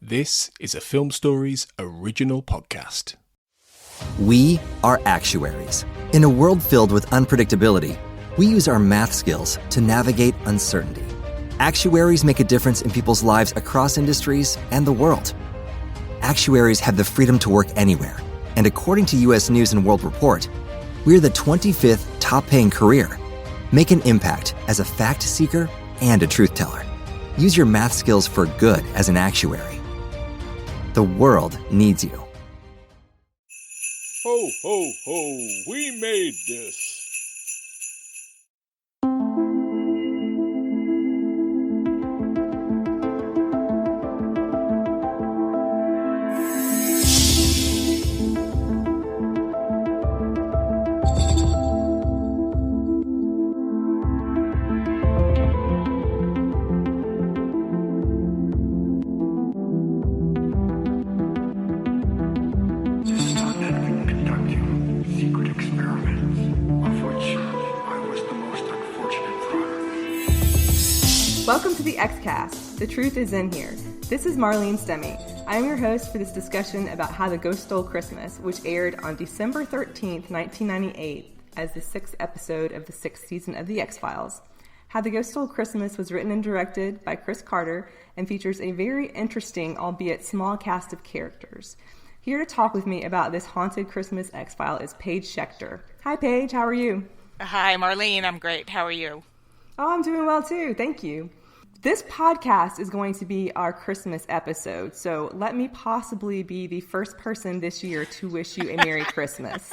This is a Film Stories original podcast. We are actuaries. In a world filled with unpredictability, we use our math skills to navigate uncertainty. Actuaries make a difference in people's lives across industries and the world. Actuaries have the freedom to work anywhere, and according to U.S. News & World Report, we're the 25th top-paying career. Make an impact as a fact seeker and a truth teller. Use your math skills for good as an actuary. The world needs you. Ho, ho, ho, we made this. Welcome to the XCast. The truth is in here. This is Marlene Stemme. I am your host for this discussion about How the Ghost Stole Christmas, which aired on December 13th, 1998, as the 6th episode of the 6th season of The X-Files. How the Ghost Stole Christmas was written and directed by Chris Carter and features a very interesting, albeit small cast of characters. Here to talk with me about this haunted Christmas X-File is Paige Schector. Hi, Paige. How are you? Hi, Marlene. I'm great. How are you? Oh, I'm doing well, too. Thank you. This podcast is going to be our Christmas episode, so let me possibly be the first person this year to wish you a Merry Christmas.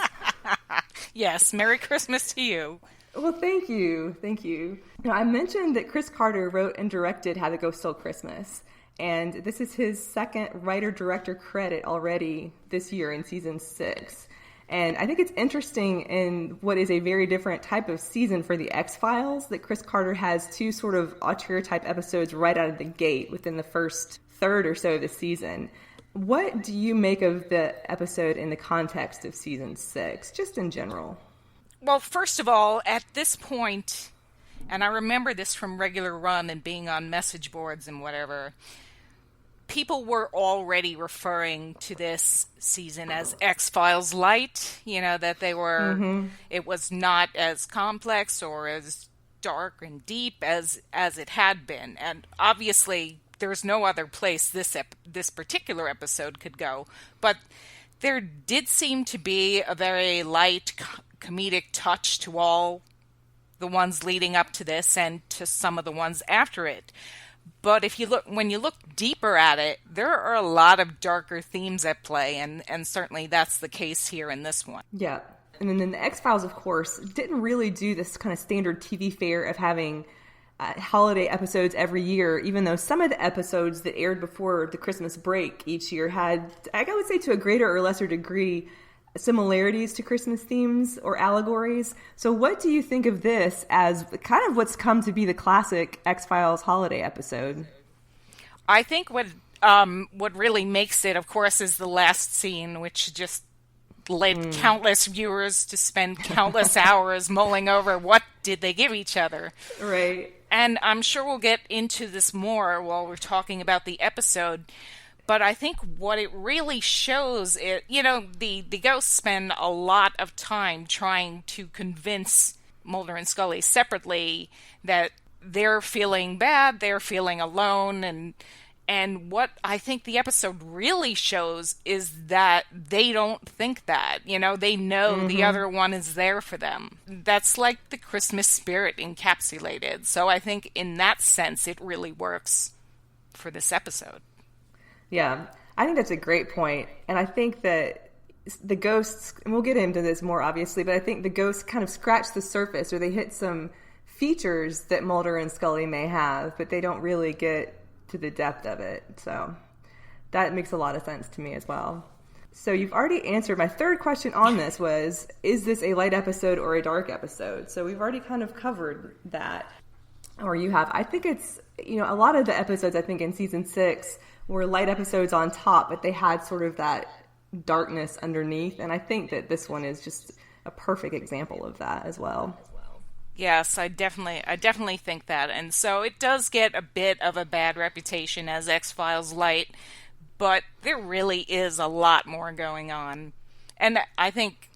Yes, Merry Christmas to you. Well, thank you. Thank you. I mentioned that Chris Carter wrote and directed How the Ghost Stole Christmas, and this is his second writer-director credit already this year in season 6. And I think it's interesting in what is a very different type of season for the X-Files that Chris Carter has two sort of auteur-type episodes right out of the gate within the first third or so of the season. What do you make of the episode in the context of season 6, just in general? Well, first of all, at this point, and I remember this from regular run and being on message boards and whatever, people were already referring to this season as X-Files Light, that they were, It was not as complex or as dark and deep as it had been. And obviously, there's no other place this particular episode could go. But there did seem to be a very light comedic touch to all the ones leading up to this and to some of the ones after it. But when you look deeper at it, there are a lot of darker themes at play, and certainly that's the case here in this one. Yeah. And then the X-Files, of course, didn't really do this kind of standard TV fare of having holiday episodes every year, even though some of the episodes that aired before the Christmas break each year had, I would say to a greater or lesser degree, similarities to Christmas themes or allegories. So what do you think of this as kind of what's come to be the classic X-Files holiday episode? I think what really makes it, of course, is the last scene, which just led countless viewers to spend countless hours mulling over what did they give each other. Right. And I'm sure we'll get into this more while we're talking about the episode. But I think what it really shows, the ghosts spend a lot of time trying to convince Mulder and Scully separately that they're feeling bad, they're feeling alone, and what I think the episode really shows is that they don't think that. They know the other one is there for them. That's like the Christmas spirit encapsulated. So I think in that sense, it really works for this episode. Yeah, I think that's a great point. And I think that the ghosts, and we'll get into this more obviously, but I think the ghosts kind of scratch the surface, or they hit some features that Mulder and Scully may have, but they don't really get to the depth of it. So that makes a lot of sense to me as well. So you've already answered my third question on this was, is this a light episode or a dark episode? So we've already kind of covered that, or you have. I think it's, a lot of the episodes I think in season 6 were light episodes on top, but they had sort of that darkness underneath. And I think that this one is just a perfect example of that as well. Yes, I definitely think that. And so it does get a bit of a bad reputation as X-Files Light, but there really is a lot more going on. And I think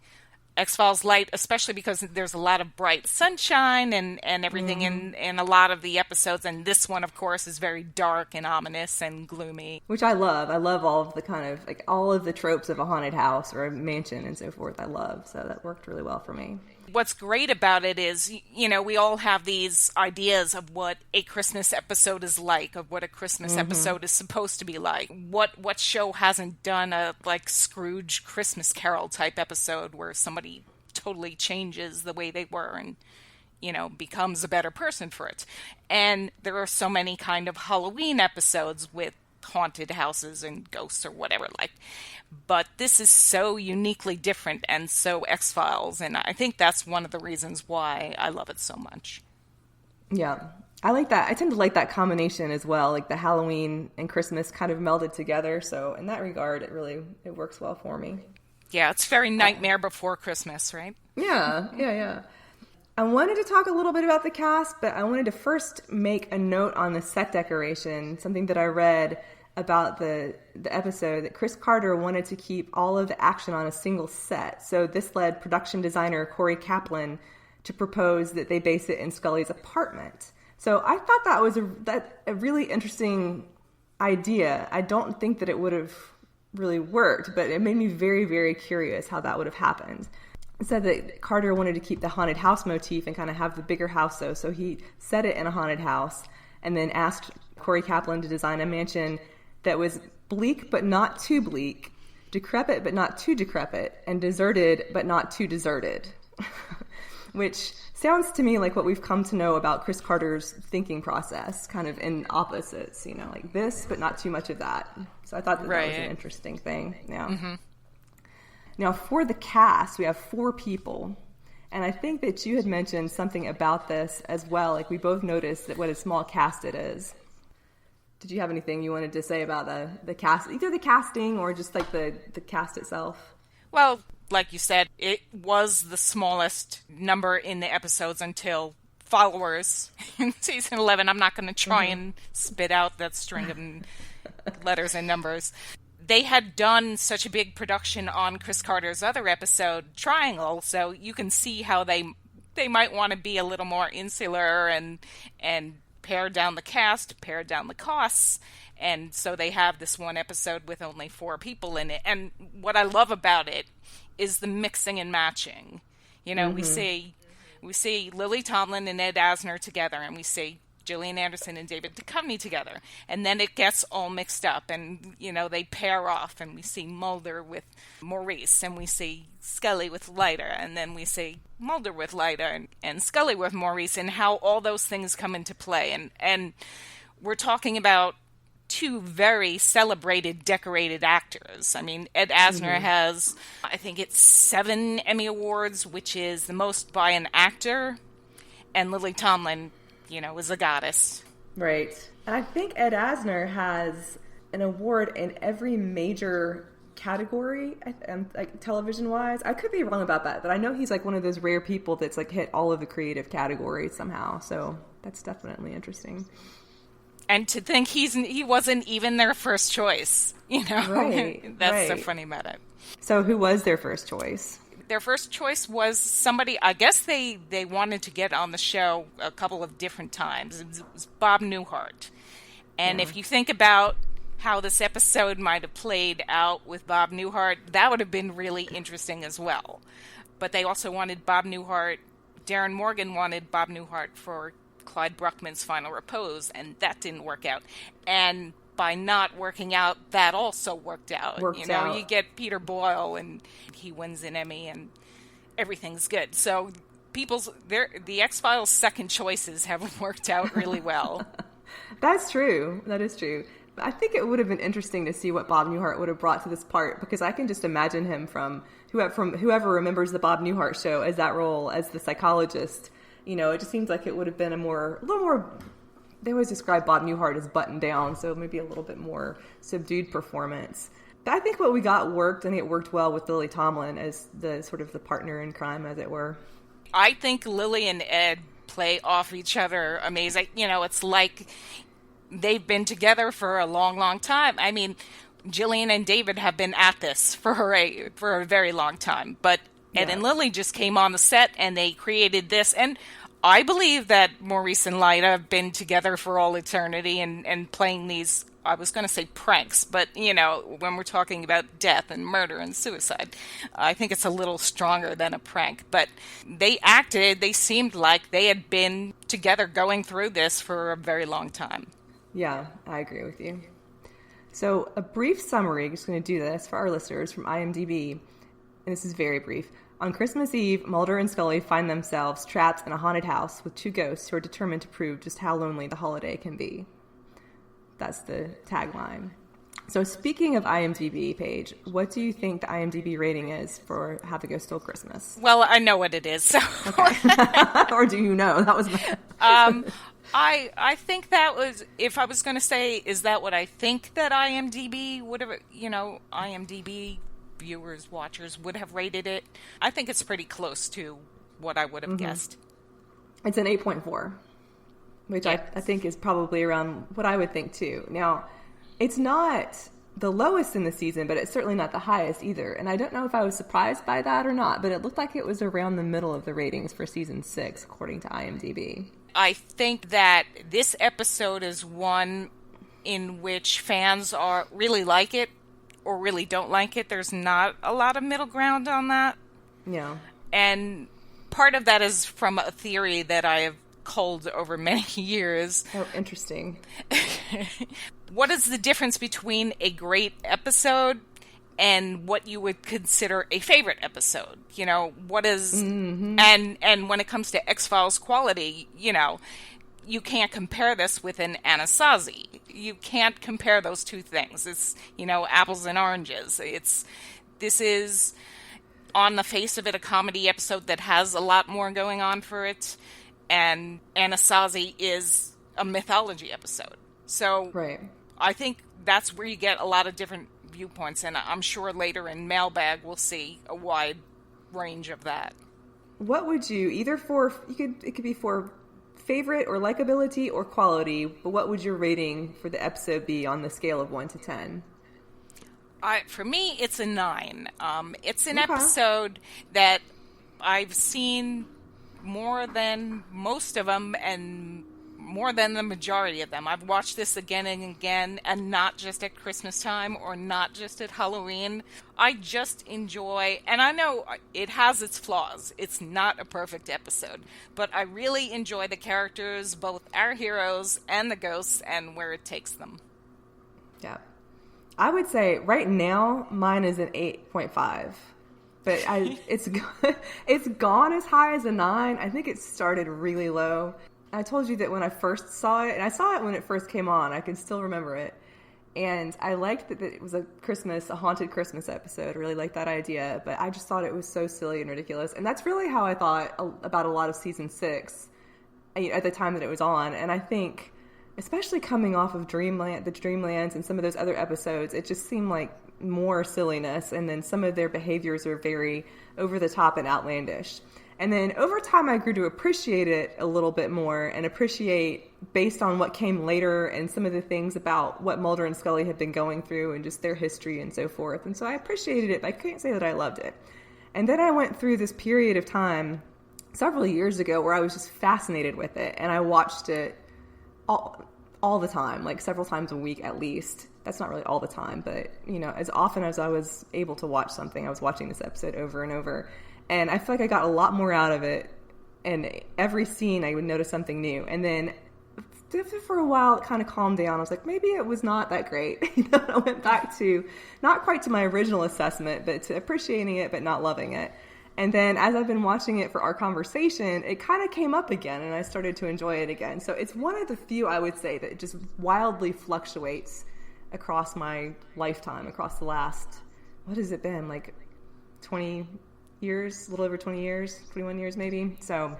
X-Files Light, especially because there's a lot of bright sunshine and everything in a lot of the episodes. And this one, of course, is very dark and ominous and gloomy. Which I love. I love all of the kind of, like, all of the tropes of a haunted house or a mansion and so forth. I love. So that worked really well for me. What's great about it is, we all have these ideas of what a Christmas episode is like, of what a Christmas episode is supposed to be like. What show hasn't done a, like, Scrooge Christmas Carol type episode where somebody totally changes the way they were and, becomes a better person for it? And there are so many kind of Halloween episodes with haunted houses and ghosts or whatever, like. But this is so uniquely different and so X-Files, and I think that's one of the reasons why I love it so much. Yeah, I like that. I tend to like that combination as well, like the Halloween and Christmas kind of melded together. So in that regard, it works well for me. Yeah, it's very Nightmare Before Christmas, right? Yeah. I wanted to talk a little bit about the cast, but I wanted to first make a note on the set decoration, something that I read about the episode, that Chris Carter wanted to keep all of the action on a single set. So this led production designer Corey Kaplan to propose that they base it in Scully's apartment. So I thought that was a really interesting idea. I don't think that it would have really worked, but it made me very, very curious how that would have happened. It said that Carter wanted to keep the haunted house motif and kind of have the bigger house, so he set it in a haunted house and then asked Corey Kaplan to design a mansion that was bleak but not too bleak, decrepit but not too decrepit, and deserted but not too deserted. Which sounds to me like what we've come to know about Chris Carter's thinking process, kind of in opposites, like this but not too much of that. So I thought that was an interesting thing. Yeah. Now for the cast, we have 4 people. And I think that you had mentioned something about this as well. Like, we both noticed that what a small cast it is. Did you have anything you wanted to say about the cast, either the casting or just like the cast itself? Well, like you said, it was the smallest number in the episodes until Followers in season 11. I'm not going to try and spit out that string of letters and numbers. They had done such a big production on Chris Carter's other episode, Triangle, so you can see how they might want to be a little more insular and pare down the cast, pare down the costs, and so they have this one episode with only 4 people in it. And what I love about it is the mixing and matching. We see Lily Tomlin and Ed Asner together, and we see Gillian Anderson and David Duchovny together, and then it gets all mixed up, and they pair off, and we see Mulder with Maurice, and we see Scully with Leiter, and then we see Mulder with Leiter and Scully with Maurice, and how all those things come into play. And we're talking about 2 very celebrated, decorated actors. I mean, Ed Asner has, I think it's 7 Emmy Awards, which is the most by an actor, and Lily Tomlin, is a goddess. Right. And I think Ed Asner has an award in every major category, like television-wise. I could be wrong about that, but I know he's like one of those rare people that's like hit all of the creative categories somehow. So that's definitely interesting. And to think he wasn't even their first choice, Right. That's so funny about it. So who was their first choice? Their first choice was somebody, I guess they wanted to get on the show a couple of different times. It was Bob Newhart. And if you think about how this episode might have played out with Bob Newhart, that would have been really interesting as well. But they also wanted Bob Newhart. Darren Morgan wanted Bob Newhart for Clyde Bruckman's Final Repose, and that didn't work out. And by not working out, that also worked out. You get Peter Boyle, and he wins an Emmy, and everything's good. So the X-Files' second choices have worked out really well. That's true. That is true. I think it would have been interesting to see what Bob Newhart would have brought to this part, because I can just imagine him from whoever remembers the Bob Newhart show as that role as the psychologist. It just seems like it would have been a little more. They always describe Bob Newhart as buttoned down, so maybe a little bit more subdued performance. But I think what we got worked. I think it worked well with Lily Tomlin as the sort of the partner in crime, as it were. I think Lily and Ed play off each other amazing. It's like they've been together for a long, long time. I mean, Gillian and David have been at this for a very long time. But Ed and Lily just came on the set and they created this. And I believe that Maurice and Lyda have been together for all eternity and playing these, I was going to say pranks, but, when we're talking about death and murder and suicide, I think it's a little stronger than a prank. But they seemed like they had been together going through this for a very long time. Yeah, I agree with you. So a brief summary, just going to do this for our listeners from IMDb, and this is very brief. On Christmas Eve, Mulder and Scully find themselves trapped in a haunted house with two ghosts who are determined to prove just how lonely the holiday can be. That's the tagline. So speaking of IMDb, Paige, what do you think the IMDb rating is for How the Ghost Stole Christmas? Well, I know what it is. So. Okay. Or do you know? That was my... I think that was, if I was going to say, is that what I think that IMDb would have, IMDb viewers, watchers would have rated it? I think it's pretty close to what I would have guessed. It's an 8.4, which I think is probably around what I would think too. Now, it's not the lowest in the season, but it's certainly not the highest either. And I don't know if I was surprised by that or not, but it looked like it was around the middle of the ratings for season 6, according to IMDb. I think that this episode is one in which fans really like it or really don't like it. There's not a lot of middle ground on that. Yeah. And part of that is from a theory that I have culled over many years. Oh, interesting. What is the difference between a great episode and what you would consider a favorite episode? What is... And when it comes to X-Files quality, you can't compare this with an Anasazi. You can't compare those two things. It's, apples and oranges. This is, on the face of it, a comedy episode that has a lot more going on for it. And Anasazi is a mythology episode. So right. I think that's where you get a lot of different viewpoints. And I'm sure later in Mailbag we'll see a wide range of that. What would you, it could be for favorite or likability or quality, but what would your rating for the episode be on the scale of 1 to 10? For me, it's a 9. It's an episode that I've seen more than most of them and more than the majority of them. I've watched this again and again, and not just at Christmas time or not just at Halloween. I just enjoy, and I know it has its flaws. It's not a perfect episode, but I really enjoy the characters, both our heroes and the ghosts, and where it takes them. Yeah. I would say right now mine is an 8.5. But it's gone as high as a 9. I think it started really low. I told you that when I first saw it, and I saw it when it first came on, I can still remember it. And I liked that it was a haunted Christmas episode. I really liked that idea, but I just thought it was so silly and ridiculous. And that's really how I thought about a lot of season 6 at the time that it was on. And I think, especially coming off of the Dreamlands and some of those other episodes, it just seemed like more silliness, and then some of their behaviors are very over the top and outlandish. And then over time I grew to appreciate it a little bit more and appreciate, based on what came later and some of the things about what Mulder and Scully had been going through and just their history and so forth. And so I appreciated it, but I can't say that I loved it. And then I went through this period of time several years ago where I was just fascinated with it, and I watched it all the time, like several times a week at least. That's not really all the time, but, as often as I was able to watch something, I was watching this episode over and over. And I feel like I got a lot more out of it. And every scene, I would notice something new. And then for a while, it kind of calmed down. I was like, maybe it was not that great. I went back to, not quite to my original assessment, but to appreciating it, but not loving it. And then as I've been watching it for our conversation, it kind of came up again, and I started to enjoy it again. So it's one of the few, I would say, that just wildly fluctuates across my lifetime, across the last, what has it been, like 20 years, a little over 20 years, 21 years maybe. So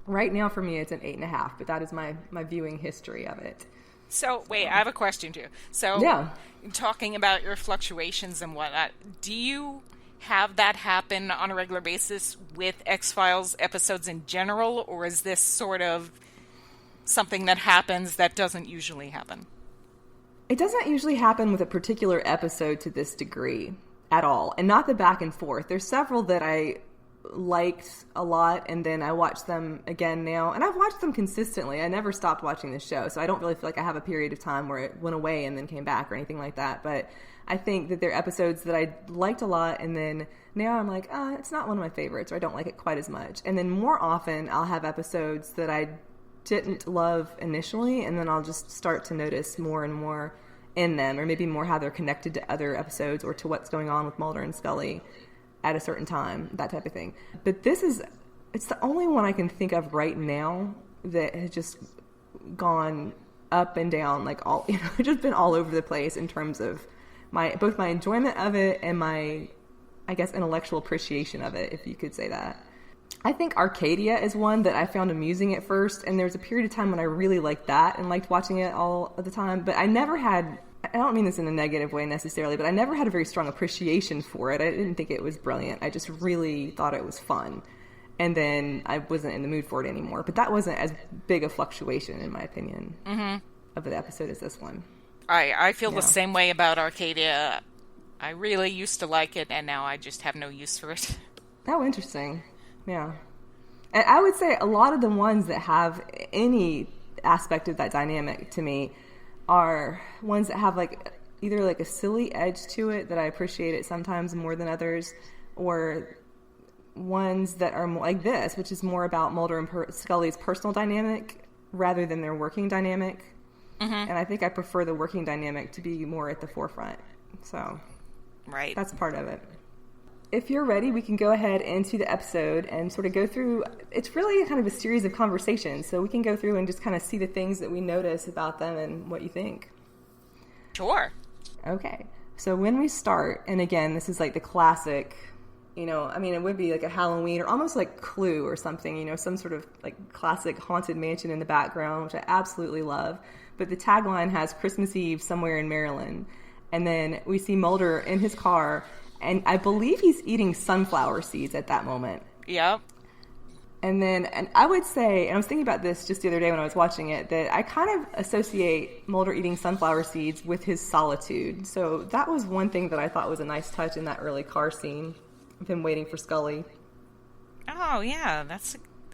right now for me it's an 8.5, but that is my viewing history of it. So wait, I have a question too. So yeah, talking about your fluctuations and whatnot, do you have that happen on a regular basis with X-Files episodes in general, or is this sort of something that happens that doesn't usually happen? It doesn't usually happen with a particular episode to this degree at all, and not the back and forth. There's several that I liked a lot, and then I watched them again now, and I've watched them consistently. I never stopped watching the show, so I don't really feel like I have a period of time where it went away and then came back or anything like that. But I think that there are episodes that I liked a lot, and then now I'm like, it's not one of my favorites, or I don't like it quite as much. And then more often I'll have episodes that I didn't love initially, and then I'll just start to notice more and more in them, or maybe more how they're connected to other episodes or to what's going on with Mulder and Scully at a certain time, that type of thing. But it's the only one I can think of right now that has just gone up and down, like all, just been all over the place in terms of both my enjoyment of it and my, I guess, intellectual appreciation of it, if you could say that. I think Arcadia is one that I found amusing at first, and there was a period of time when I really liked that and liked watching it all of the time, but I never had, I don't mean this in a negative way necessarily, but I never had a very strong appreciation for it. I didn't think it was brilliant. I just really thought it was fun. And then I wasn't in the mood for it anymore. But that wasn't as big a fluctuation, in my opinion, of the episode as this one. I feel the same way about Arcadia. I really used to like it, and now I just have no use for it. Oh, interesting. Yeah. And I would say a lot of the ones that have any aspect of that dynamic to me are ones that have like either like a silly edge to it that I appreciate it sometimes more than others, or ones that are more like this, which is more about Mulder and Scully's personal dynamic rather than their working dynamic. And I think I prefer the working dynamic to be more at the forefront. So right, that's part of it. If you're ready, we can go ahead into the episode and sort of go through, it's really kind of a series of conversations, so we can go through and just kind of see the things that we notice about them and what you think. Sure. Okay. So when we start, and again, this is like the classic, it would be like a Halloween or almost like Clue or something, some sort of like classic haunted mansion in the background, which I absolutely love. But the tagline has Christmas Eve somewhere in Maryland. And then we see Mulder in his car, and I believe he's eating sunflower seeds at that moment. Yep. And I would say, and I was thinking about this just the other day when I was watching it, that I kind of associate Mulder eating sunflower seeds with his solitude. So that was one thing that I thought was a nice touch in that early car scene of him waiting for Scully. Oh, yeah.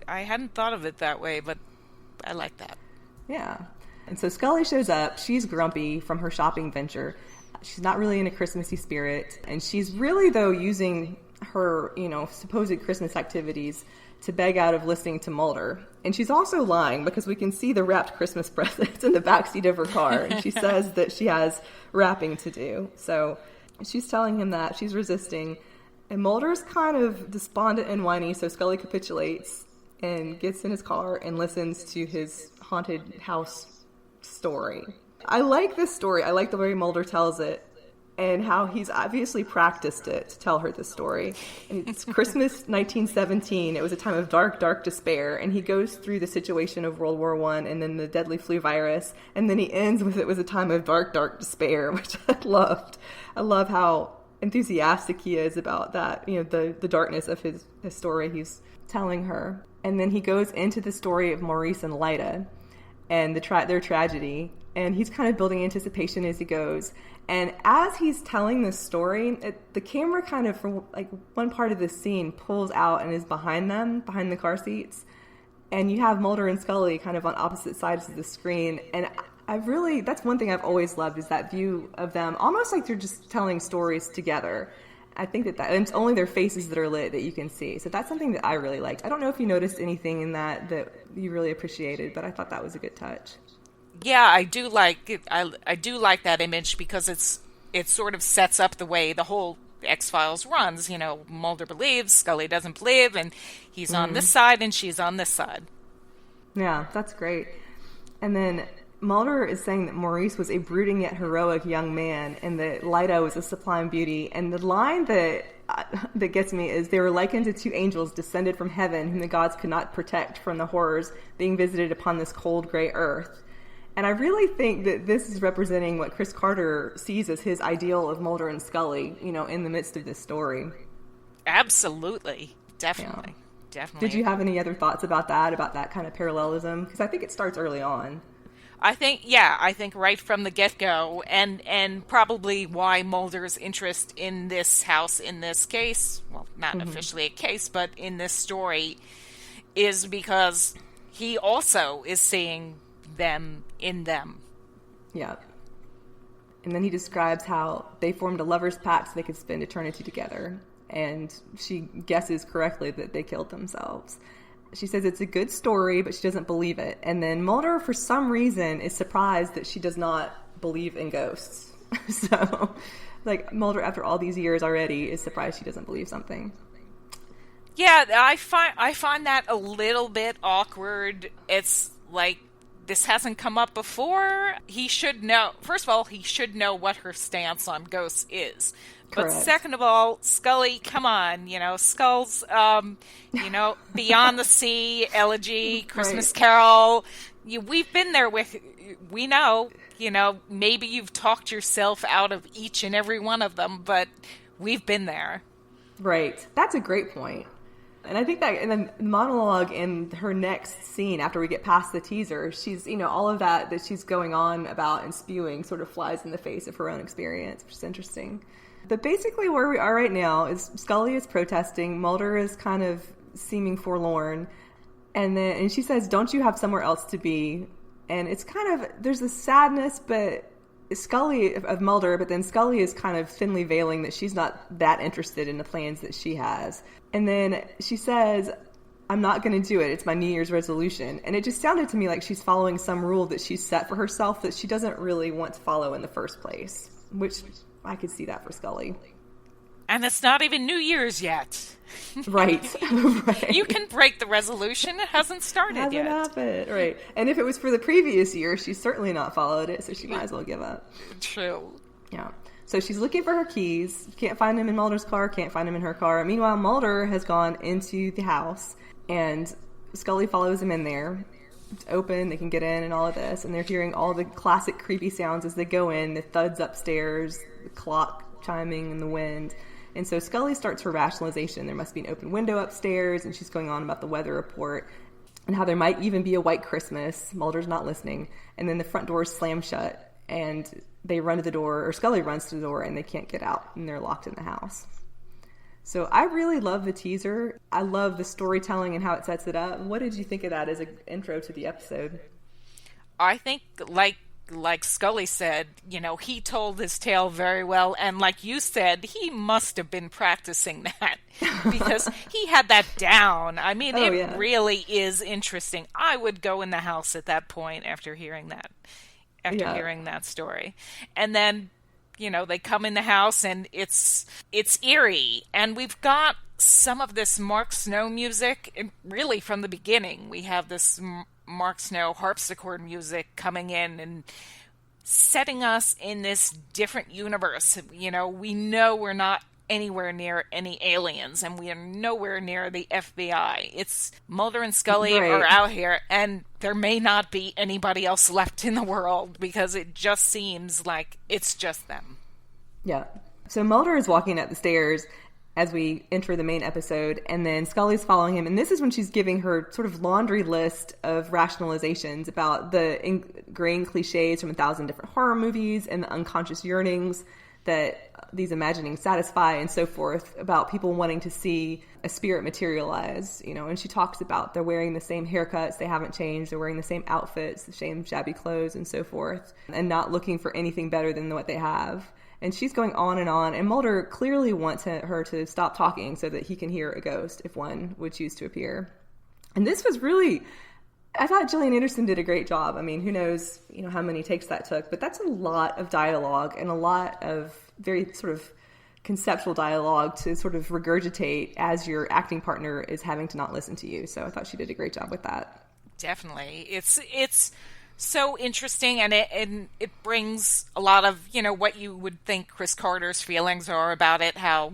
I hadn't thought of it that way, but I like that. Yeah. And so Scully shows up. She's grumpy from her shopping venture. She's not really in a Christmassy spirit. And she's really, though, using her, supposed Christmas activities to beg out of listening to Mulder. And she's also lying because we can see the wrapped Christmas presents in the backseat of her car. And she says that she has wrapping to do. So she's telling him that. She's resisting. And Mulder's kind of despondent and whiny, so Scully capitulates and gets in his car and listens to his haunted house story. I like this story. I like the way Mulder tells it and how he's obviously practiced it to tell her this story. And it's Christmas 1917. It was a time of dark, dark despair. And he goes through the situation of World War I and then the deadly flu virus. And then he ends with it was a time of dark, dark despair, which I loved. I love how enthusiastic he is about that, the darkness of his story he's telling her. And then he goes into the story of Maurice and Lyda and their tragedy, and he's kind of building anticipation as he goes. And as he's telling this story, the camera kind of, from like one part of the scene, pulls out and is behind them, behind the car seats, and you have Mulder and Scully kind of on opposite sides of the screen. And that's one thing I've always loved, is that view of them, almost like they're just telling stories together. I think that it's only their faces that are lit that you can see. So that's something that I really liked. I don't know if you noticed anything in that you really appreciated, but I thought that was a good touch. Yeah, I do like it. I do like that image because it sort of sets up the way the whole X-Files runs. Mulder believes, Scully doesn't believe, and he's on this side and she's on this side. Yeah, that's great. And then Mulder is saying that Maurice was a brooding yet heroic young man and that Lyda was a sublime beauty. And the line that gets me is, they were likened to two angels descended from heaven whom the gods could not protect from the horrors being visited upon this cold gray earth. And I really think that this is representing what Chris Carter sees as his ideal of Mulder and Scully, in the midst of this story. Absolutely. Definitely. Yeah. Definitely. Did you have any other thoughts about that kind of parallelism? Because I think it starts early on. I think right from the get-go, and probably why Mulder's interest in this house, in this case, well, not officially a case, but in this story, is because he also is seeing them in them. Yeah. And then he describes how they formed a lover's pact so they could spend eternity together. And she guesses correctly that they killed themselves. She says it's a good story, but she doesn't believe it. And then Mulder, for some reason, is surprised that she does not believe in ghosts. So, like, Mulder, after all these years already, is surprised she doesn't believe something. Yeah, I find that a little bit awkward. It's like, this hasn't come up before. He should know. First of all, he should know what her stance on ghosts is. But Correct. second of all, Scully, come on, Skulls, Beyond the Sea, Elegy, Christmas Carol. We've been there we know, maybe you've talked yourself out of each and every one of them, but we've been there. Right. That's a great point. And I think that in the monologue in her next scene, after we get past the teaser, she's, all of that she's going on about and spewing sort of flies in the face of her own experience, which is interesting. But basically where we are right now is Scully is protesting, Mulder is kind of seeming forlorn, and she says, don't you have somewhere else to be? And it's kind of, there's a sadness, but Scully of Mulder, but then Scully is kind of thinly veiling that she's not that interested in the plans that she has. And then she says, I'm not going to do it. It's my New Year's resolution. And it just sounded to me like she's following some rule that she's set for herself that she doesn't really want to follow in the first place, which I could see that for Scully. And it's not even New Year's yet. Right. Right. You can break the resolution. It hasn't started yet. It hasn't happened. Right. And if it was for the previous year, she's certainly not followed it, so she might as well give up. True. Yeah. So she's looking for her keys. Can't find them in Mulder's car. Can't find them in her car. Meanwhile, Mulder has gone into the house, and Scully follows him in there. It's open. They can get in and all of this. And they're hearing all the classic creepy sounds as they go in. The thuds upstairs, the clock chiming in the wind. And so Scully starts her rationalization. There must be an open window upstairs, and she's going on about the weather report and how there might even be a white Christmas. Mulder's not listening. And then the front door is slammed shut, and they run to the door, or Scully runs to the door, and they can't get out, and they're locked in the house. So I really love the teaser. I love the storytelling and how it sets it up. What did you think of that as an intro to the episode? I think, like Scully said, he told his tale very well. And like you said, he must have been practicing that because he had that down. I mean, it really is interesting. I would go in the house at that point after hearing that, hearing that story. And then, they come in the house and it's eerie. And we've got some of this Mark Snow music, really from the beginning. We have this Mark Snow harpsichord music coming in and setting us in this different universe. We know we're not anywhere near any aliens, and we are nowhere near the FBI. It's Mulder and Scully are out here, and there may not be anybody else left in the world because it just seems like it's just them. Yeah. So Mulder is walking up the stairs as we enter the main episode, and then Scully's following him, and this is when she's giving her sort of laundry list of rationalizations about the ingrained cliches from 1,000 different horror movies and the unconscious yearnings that these imaginings satisfy and so forth, about people wanting to see a spirit materialize, and she talks about they're wearing the same haircuts, they haven't changed, they're wearing the same outfits, the same shabby clothes and so forth, and not looking for anything better than what they have. And she's going on, and Mulder clearly wants her to stop talking so that he can hear a ghost if one would choose to appear. And this was really, I thought Gillian Anderson did a great job. I mean, who knows, how many takes that took, but that's a lot of dialogue and a lot of very sort of conceptual dialogue to sort of regurgitate as your acting partner is having to not listen to you. So I thought she did a great job with that. Definitely. It's so interesting, and it brings a lot of, what you would think Chris Carter's feelings are about it, how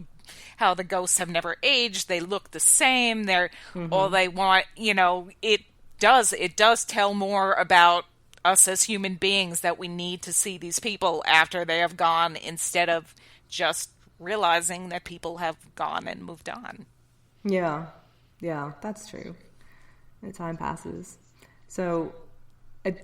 the ghosts have never aged, they look the same, they're all they want, it does tell more about us as human beings, that we need to see these people after they have gone instead of just realizing that people have gone and moved on. Yeah, that's true. The time passes. So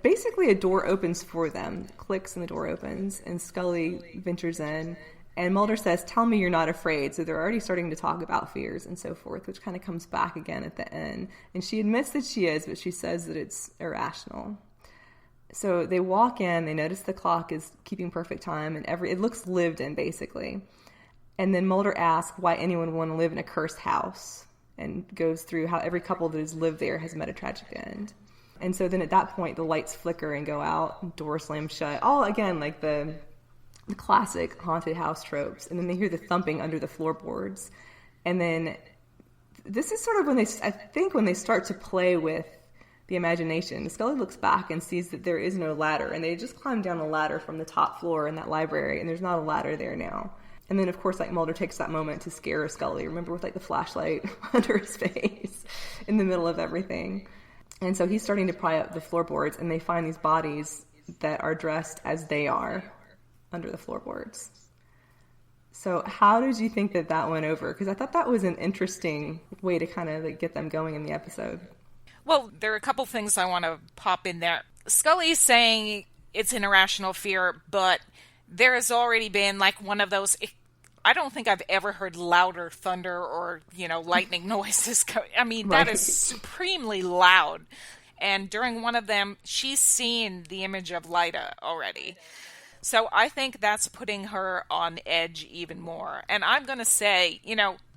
basically a door opens for them, clicks and the door opens, and Scully ventures in. And Mulder says, "Tell me you're not afraid." So they're already starting to talk about fears and so forth, which kind of comes back again at the end. And she admits that she is, but she says that it's irrational. So they walk in, they notice the clock is keeping perfect time, and it looks lived in, basically. And then Mulder asks why anyone would want to live in a cursed house, and goes through how every couple that has lived there has met a tragic end. And so then at that point, the lights flicker and go out, door slams shut. All, again, like the classic haunted house tropes. And then they hear the thumping under the floorboards. And then this is sort of when they start to play with the imagination. Scully looks back and sees that there is no ladder, and they just climbed down a ladder from the top floor in that library, and there's not a ladder there now. And then, of course, like, Mulder takes that moment to scare Scully. Remember, with like the flashlight under his face in the middle of everything. And so he's starting to pry up the floorboards, and they find these bodies that are dressed as they are under the floorboards. So how did you think that went over? Because I thought that was an interesting way to kind of like get them going in the episode. Well, there are a couple things I want to pop in there. Scully's saying it's an irrational fear, but there has already been like one of those... I don't think I've ever heard louder thunder or, lightning noises. I mean, that is supremely loud. And during one of them, she's seen the image of Lyta already. So I think that's putting her on edge even more. And I'm going to say,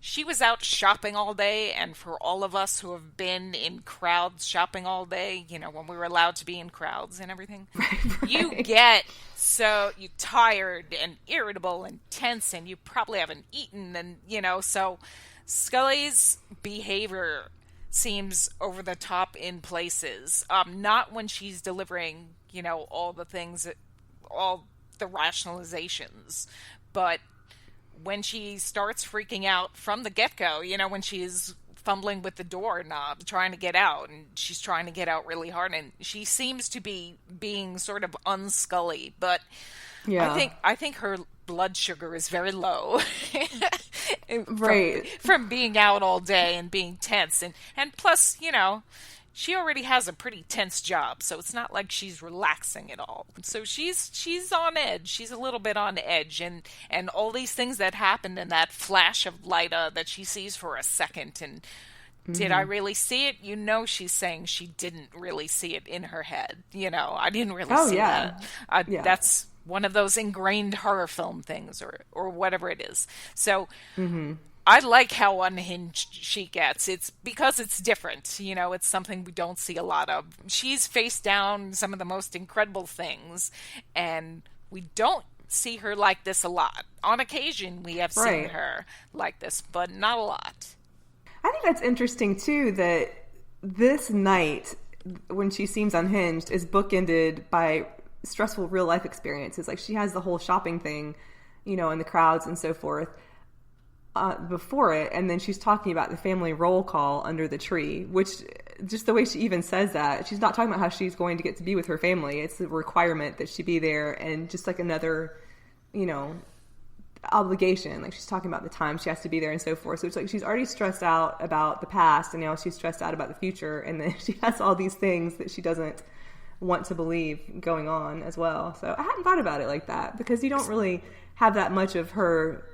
she was out shopping all day. And for all of us who have been in crowds shopping all day, when we were allowed to be in crowds and everything, you get you tired and irritable and tense, and you probably haven't eaten. And, so Scully's behavior seems over the top in places. Not when she's delivering, all the things, all the rationalizations, but when she starts freaking out from the get-go, when she's fumbling with the doorknob trying to get out, and she's trying to get out really hard, and she seems to be being sort of unscully, but yeah. I think her blood sugar is very low from being out all day and being tense, and plus, she already has a pretty tense job, so it's not like she's relaxing at all. So she's on edge. She's a little bit on edge, and all these things that happened in that flash of Lyta that she sees for a second, and did I really see it? She's saying she didn't really see it in her head. I didn't really see that. That's one of those ingrained horror film things, or whatever it is. So... I like how unhinged she gets. It's because it's different. It's something we don't see a lot of. She's faced down some of the most incredible things, and we don't see her like this a lot. On occasion, we have seen her like this, but not a lot. I think that's interesting, too, that this night, when she seems unhinged, is bookended by stressful real-life experiences. Like, she has the whole shopping thing, and the crowds and so forth. Before it, and then she's talking about the family roll call under the tree, which, just the way she even says that, she's not talking about how she's going to get to be with her family. It's a requirement that she be there, and just like another, obligation. Like, she's talking about the time she has to be there and so forth. So it's like she's already stressed out about the past, and now she's stressed out about the future, and then she has all these things that she doesn't want to believe going on as well. So I hadn't thought about it like that, because you don't really have that much of her,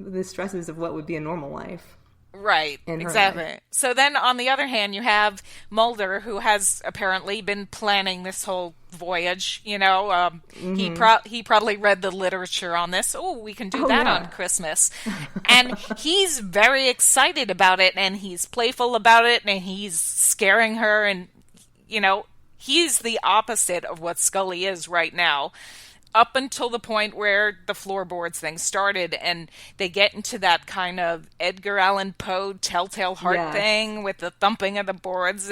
the stresses of what would be a normal life. Right, exactly. So then on the other hand, you have Mulder, who has apparently been planning this whole voyage, He probably read the literature on this. Oh, we can do that on Christmas. And he's very excited about it, and he's playful about it, and he's scaring her, and, he's the opposite of what Scully is right now. Up until the point where the floorboards thing started, and they get into that kind of Edgar Allan Poe Telltale Heart thing with the thumping of the boards,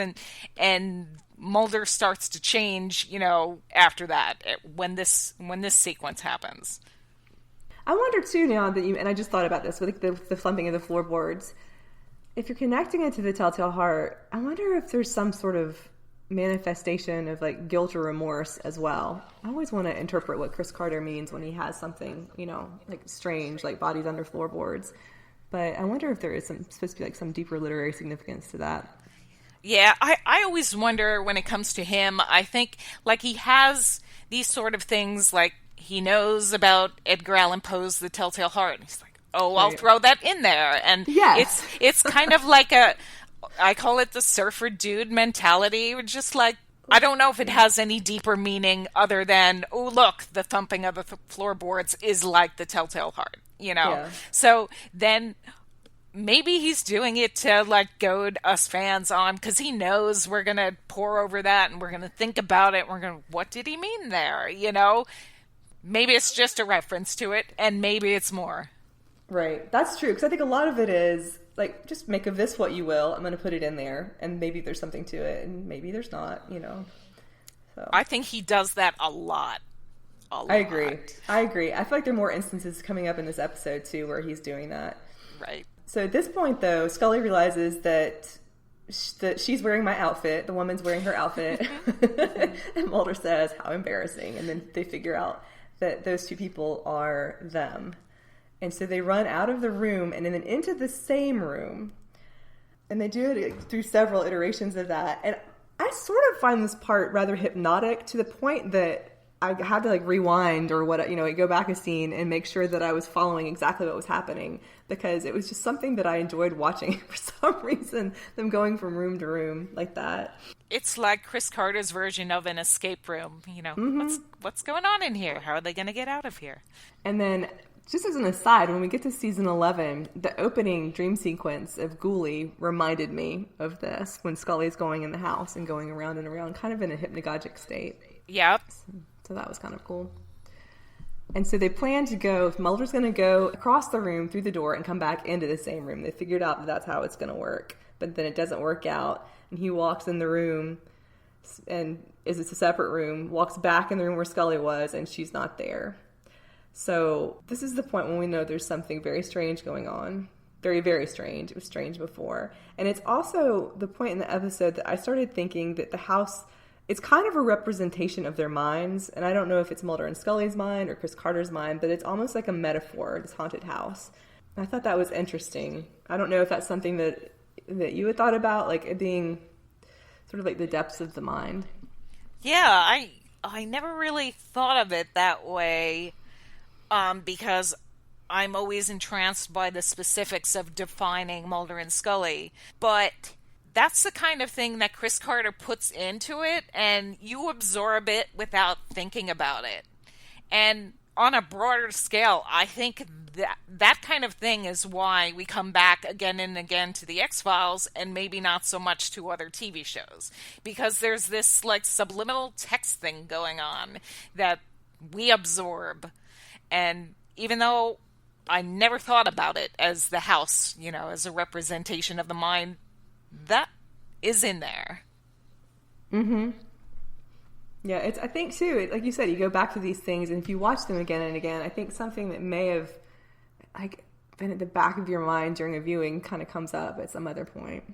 and Mulder starts to change, after that, when this sequence happens. I wonder too, now that and I just thought about this with the thumping of the floorboards. If you're connecting it to the Telltale Heart, I wonder if there's some sort of manifestation of like guilt or remorse as well. I always want to interpret what Chris Carter means when he has something, like strange, like bodies under floorboards. But I wonder if there is supposed to be like some deeper literary significance to that. Yeah, I always wonder when it comes to him. I think, like, he has these sort of things, like, he knows about Edgar Allan Poe's The Telltale Heart. And he's like, oh, I'll throw that in there. And yes. it's kind of like I call it the surfer dude mentality. Just like, I don't know if it has any deeper meaning other than, oh, look, the thumping of the floorboards is like The Telltale Heart, you know? Yeah. So then maybe he's doing it to, like, goad us fans on, because he knows we're going to pore over that and we're going to think about it. We're going to, what did he mean there? You know, maybe it's just a reference to it, and maybe it's more. Right. That's true. Because I think a lot of it is, like, just make of this what you will. I'm going to put it in there, and maybe there's something to it, and maybe there's not, you know. So I think he does that a lot. I agree. I feel like there are more instances coming up in this episode, too, where he's doing that. Right. So at this point, though, Scully realizes that she's wearing my outfit. The woman's wearing her outfit. And Mulder says, how embarrassing. And then they figure out that those two people are them. And so they run out of the room and then into the same room. And they do it through several iterations of that. And I sort of find this part rather hypnotic, to the point that I had to, like, rewind or what, you know, go back a scene and make sure that I was following exactly what was happening, because it was just something that I enjoyed watching for some reason, them going from room to room like that. It's like Chris Carter's version of an escape room. You know, what's going on in here? How are they going to get out of here? And then, just as an aside, when we get to season 11, the opening dream sequence of Ghoulie reminded me of this, when Scully's going in the house and going around and around, kind of in a hypnagogic state. Yep. So that was kind of cool. And so they plan to go, Mulder's going to go across the room through the door and come back into the same room. They figured out that that's how it's going to work. But then it doesn't work out. And he walks in the room, and it's a separate room, walks back in the room where Scully was, and she's not there. So this is the point when we know there's something very strange going on. Very, very strange. It was strange before. And it's also the point in the episode that I started thinking that the house, it's kind of a representation of their minds. And I don't know if it's Mulder and Scully's mind or Chris Carter's mind, but it's almost like a metaphor, this haunted house. And I thought that was interesting. I don't know if that's something that you had thought about, like it being sort of like the depths of the mind. Yeah, I never really thought of it that way, because I'm always entranced by the specifics of defining Mulder and Scully. But that's the kind of thing that Chris Carter puts into it, and you absorb it without thinking about it. And on a broader scale, I think that kind of thing is why we come back again and again to the X-Files, and maybe not so much to other TV shows. Because there's this, like, subliminal text thing going on that we absorb. And even though I never thought about it as the house, you know, as a representation of the mind, that is in there. Mm-hmm. Yeah, I think, too, like you said, you go back to these things, and if you watch them again and again, I think something that may have, like, been at the back of your mind during a viewing kind of comes up at some other point.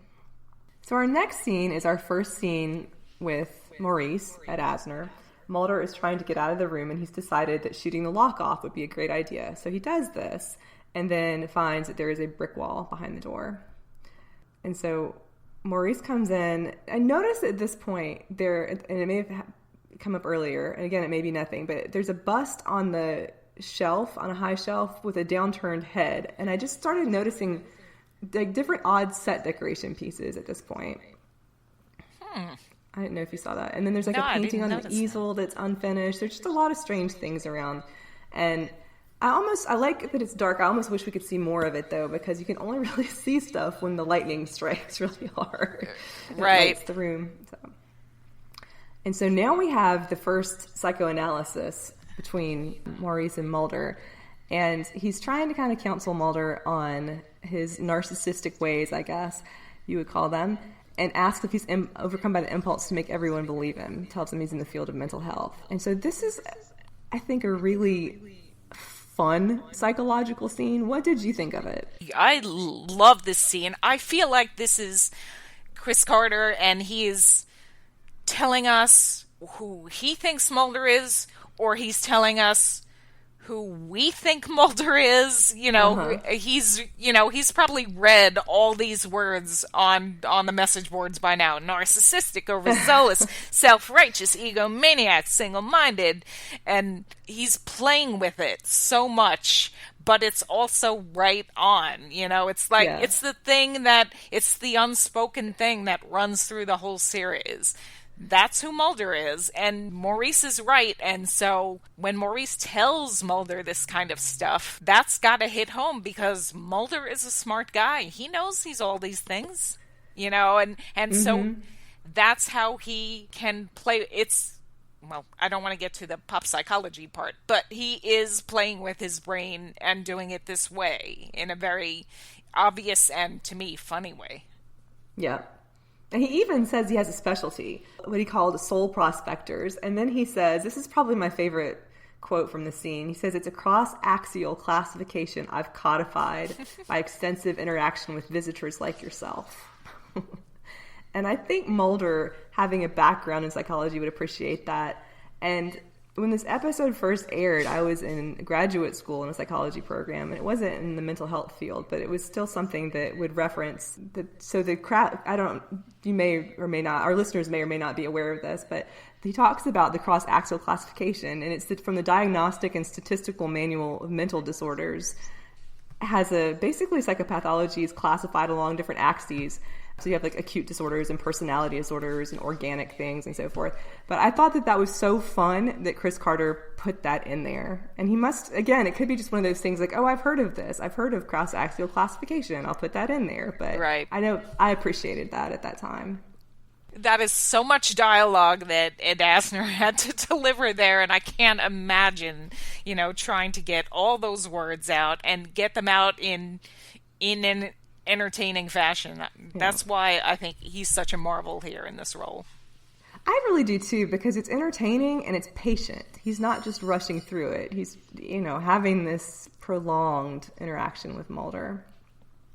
So our next scene is our first scene with Maurice at Asner. Mulder is trying to get out of the room, and he's decided that shooting the lock off would be a great idea. So he does this, and then finds that there is a brick wall behind the door. And so Maurice comes in. I noticed at this point there, and it may have come up earlier, and again, it may be nothing, but there's a bust on the shelf, on a high shelf, with a downturned head. And I just started noticing, like, different odd set decoration pieces at this point. I didn't know if you saw that. And then there's, like, a painting on the easel that's unfinished. There's just a lot of strange things around. And I like that it's dark. I almost wish we could see more of it, though, because you can only really see stuff when the lightning strikes really hard. Right. It lights the room. And so now we have the first psychoanalysis between Maurice and Mulder. And he's trying to kind of counsel Mulder on his narcissistic ways, I guess you would call them, and asks if he's overcome by the impulse to make everyone believe him. Tells him he's in the field of mental health. And so this is, I think, a really fun psychological scene. What did you think of it? I love this scene. I feel like this is Chris Carter, and he is telling us who he thinks Mulder is, or he's telling us who we think Mulder is. He's probably read all these words on the message boards by now. Narcissistic, overzealous, self-righteous, egomaniac, single-minded. And he's playing with it so much, but it's also right on. It's like, it's the unspoken thing that runs through the whole series. That's who Mulder is, and Maurice is right. And so when Maurice tells Mulder this kind of stuff, that's got to hit home, because Mulder is a smart guy. He knows he's all these things, and so that's how he can play. Well, I don't want to get to the pop psychology part, but he is playing with his brain and doing it this way in a very obvious and, to me, funny way. Yeah. And he even says he has a specialty, what he called soul prospectors. And then he says, this is probably my favorite quote from the scene. He says, "It's a cross-axial classification I've codified by extensive interaction with visitors like yourself." And I think Mulder, having a background in psychology, would appreciate that. And when this episode first aired, I was in graduate school in a psychology program, and it wasn't in the mental health field, but it was still something that would reference you may or may not, our listeners may or may not be aware of this, but he talks about the cross-axial classification, and it's from the Diagnostic and Statistical Manual of Mental Disorders. It has basically psychopathology is classified along different axes. So you have like acute disorders and personality disorders and organic things and so forth. But I thought that was so fun that Chris Carter put that in there. And he must, again, it could be just one of those things like, oh, I've heard of this. I've heard of cross-axial classification. I'll put that in there. But right. I know I appreciated that at that time. That is so much dialogue that Ed Asner had to deliver there, and I can't imagine, trying to get all those words out and get them out in an entertaining fashion. That's why I think he's such a marvel here in this role. I really do too, because it's entertaining and it's patient. He's not just rushing through it. He's, having this prolonged interaction with Mulder.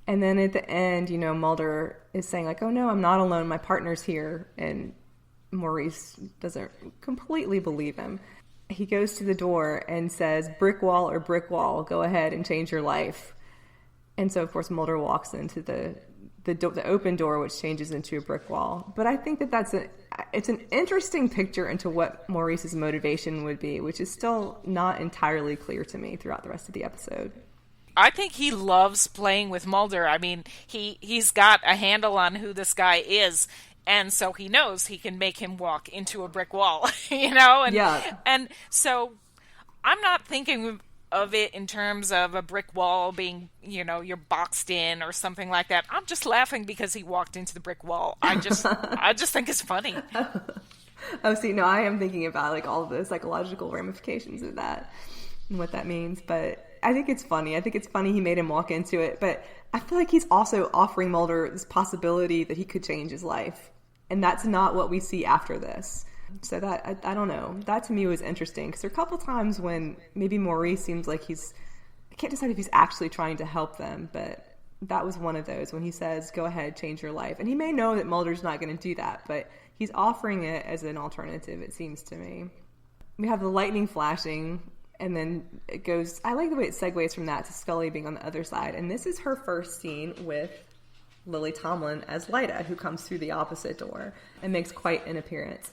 And then at the end, Mulder is saying like, "Oh no, I'm not alone. My partner's here." And Maurice doesn't completely believe him. He goes to the door and says, "Brick wall or brick wall, go ahead and change your life." And so, of course, Mulder walks into the open door, which changes into a brick wall. But I think it's an interesting picture into what Maurice's motivation would be, which is still not entirely clear to me throughout the rest of the episode. I think he loves playing with Mulder. I mean, he's got a handle on who this guy is, and so he knows he can make him walk into a brick wall, And, and so I'm not thinking of it in terms of a brick wall being, you're boxed in or something like that. I'm just laughing because he walked into the brick wall. I just think it's funny. Oh, see, no, I am thinking about like all of the psychological ramifications of that and what that means. But I think it's funny. I think it's funny he made him walk into it. But I feel like he's also offering Mulder this possibility that he could change his life. And that's not what we see after this. So that, I don't know. That to me was interesting, because there are a couple times when maybe Maurice seems like I can't decide if he's actually trying to help them, but that was one of those when he says, "Go ahead, change your life." And he may know that Mulder's not going to do that, but he's offering it as an alternative, it seems to me. We have the lightning flashing, and then it goes, I like the way it segues from that to Scully being on the other side. And this is her first scene with Lily Tomlin as Lyta, who comes through the opposite door and makes quite an appearance.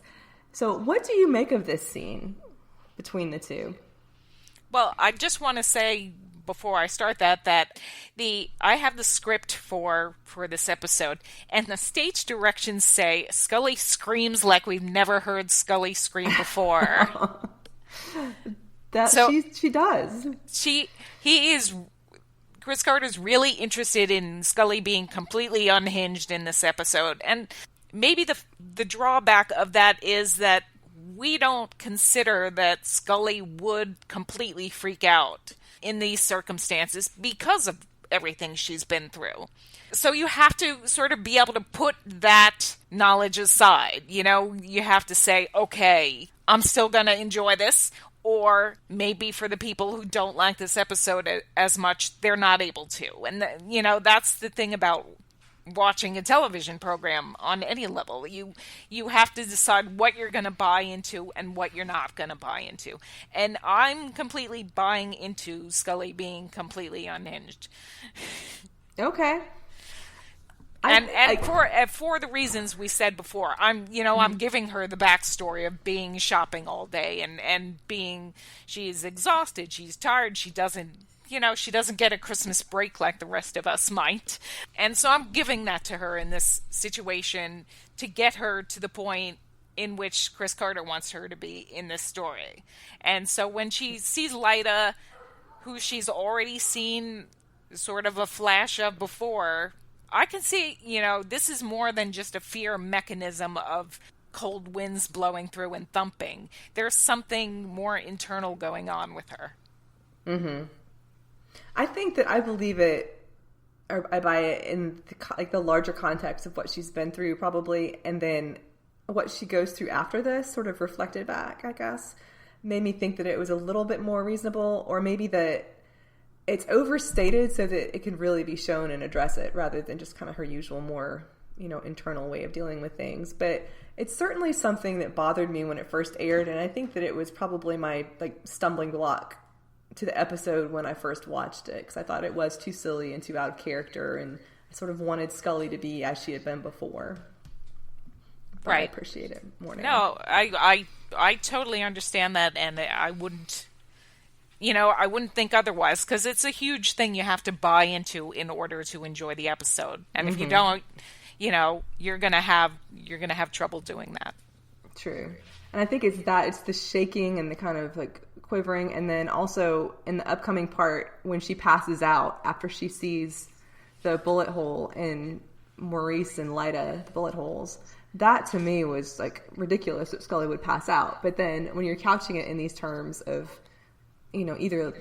So what do you make of this scene between the two? Well, I just want to say before I start that I have the script for this episode, and the stage directions say Scully screams like we've never heard Scully scream before. She does. Chris Carter's really interested in Scully being completely unhinged in this episode, and maybe the drawback of that is that we don't consider that Scully would completely freak out in these circumstances because of everything she's been through. So you have to sort of be able to put that knowledge aside. You have to say, okay, I'm still going to enjoy this. Or maybe for the people who don't like this episode as much, they're not able to. And, that's the thing about watching a television program on any level. You have to decide what you're going to buy into and what you're not going to buy into. And I'm completely buying into Scully being completely unhinged. Okay. For the reasons we said before, I'm giving her the backstory of being shopping all day and being, she's exhausted, she's tired, she doesn't get a Christmas break like the rest of us might. And so I'm giving that to her in this situation to get her to the point in which Chris Carter wants her to be in this story. And so when she sees Lyta, who she's already seen sort of a flash of before, I can see, this is more than just a fear mechanism of cold winds blowing through and thumping. There's something more internal going on with her. Mm-hmm. I think that I believe it, or I buy it in the larger context of what she's been through, probably, and then what she goes through after this, sort of reflected back, I guess, made me think that it was a little bit more reasonable, or maybe that it's overstated so that it can really be shown and address it, rather than just kind of her usual more, internal way of dealing with things. But it's certainly something that bothered me when it first aired, and I think that it was probably my stumbling block to the episode when I first watched it, because I thought it was too silly and too out of character, and I sort of wanted Scully to be as she had been before. But right. I appreciate it more now. No, I totally understand that, and I wouldn't, I wouldn't think otherwise, because it's a huge thing you have to buy into in order to enjoy the episode, and if you don't, you're gonna have trouble doing that. True. And I think it's the shaking and the kind of quivering, and then also in the upcoming part when she passes out after she sees the bullet hole in Maurice and Lyta, the bullet holes. That to me was ridiculous that Scully would pass out. But then when you're couching it in these terms of, either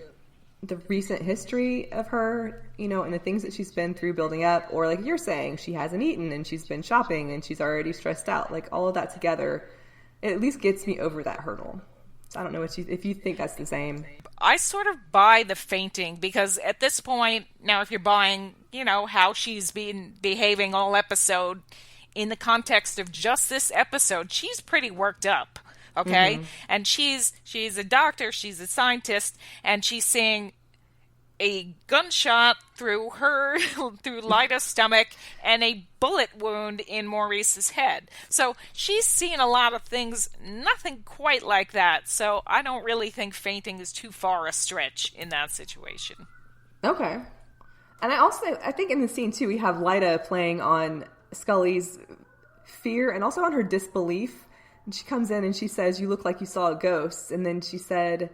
the recent history of her, and the things that she's been through building up, or like you're saying, she hasn't eaten and she's been shopping and she's already stressed out, all of that together, it at least gets me over that hurdle. I don't know if you think that's the same. I sort of buy the fainting, because at this point, now if you're buying, how she's been behaving all episode, in the context of just this episode, she's pretty worked up, okay? Mm-hmm. And she's a doctor, she's a scientist, and she's seeing a gunshot through Lyta's stomach and a bullet wound in Maurice's head. So she's seen a lot of things, nothing quite like that. So I don't really think fainting is too far a stretch in that situation. Okay. And I think in the scene too, we have Lyta playing on Scully's fear and also on her disbelief. And she comes in and she says, "You look like you saw a ghost." And then she said,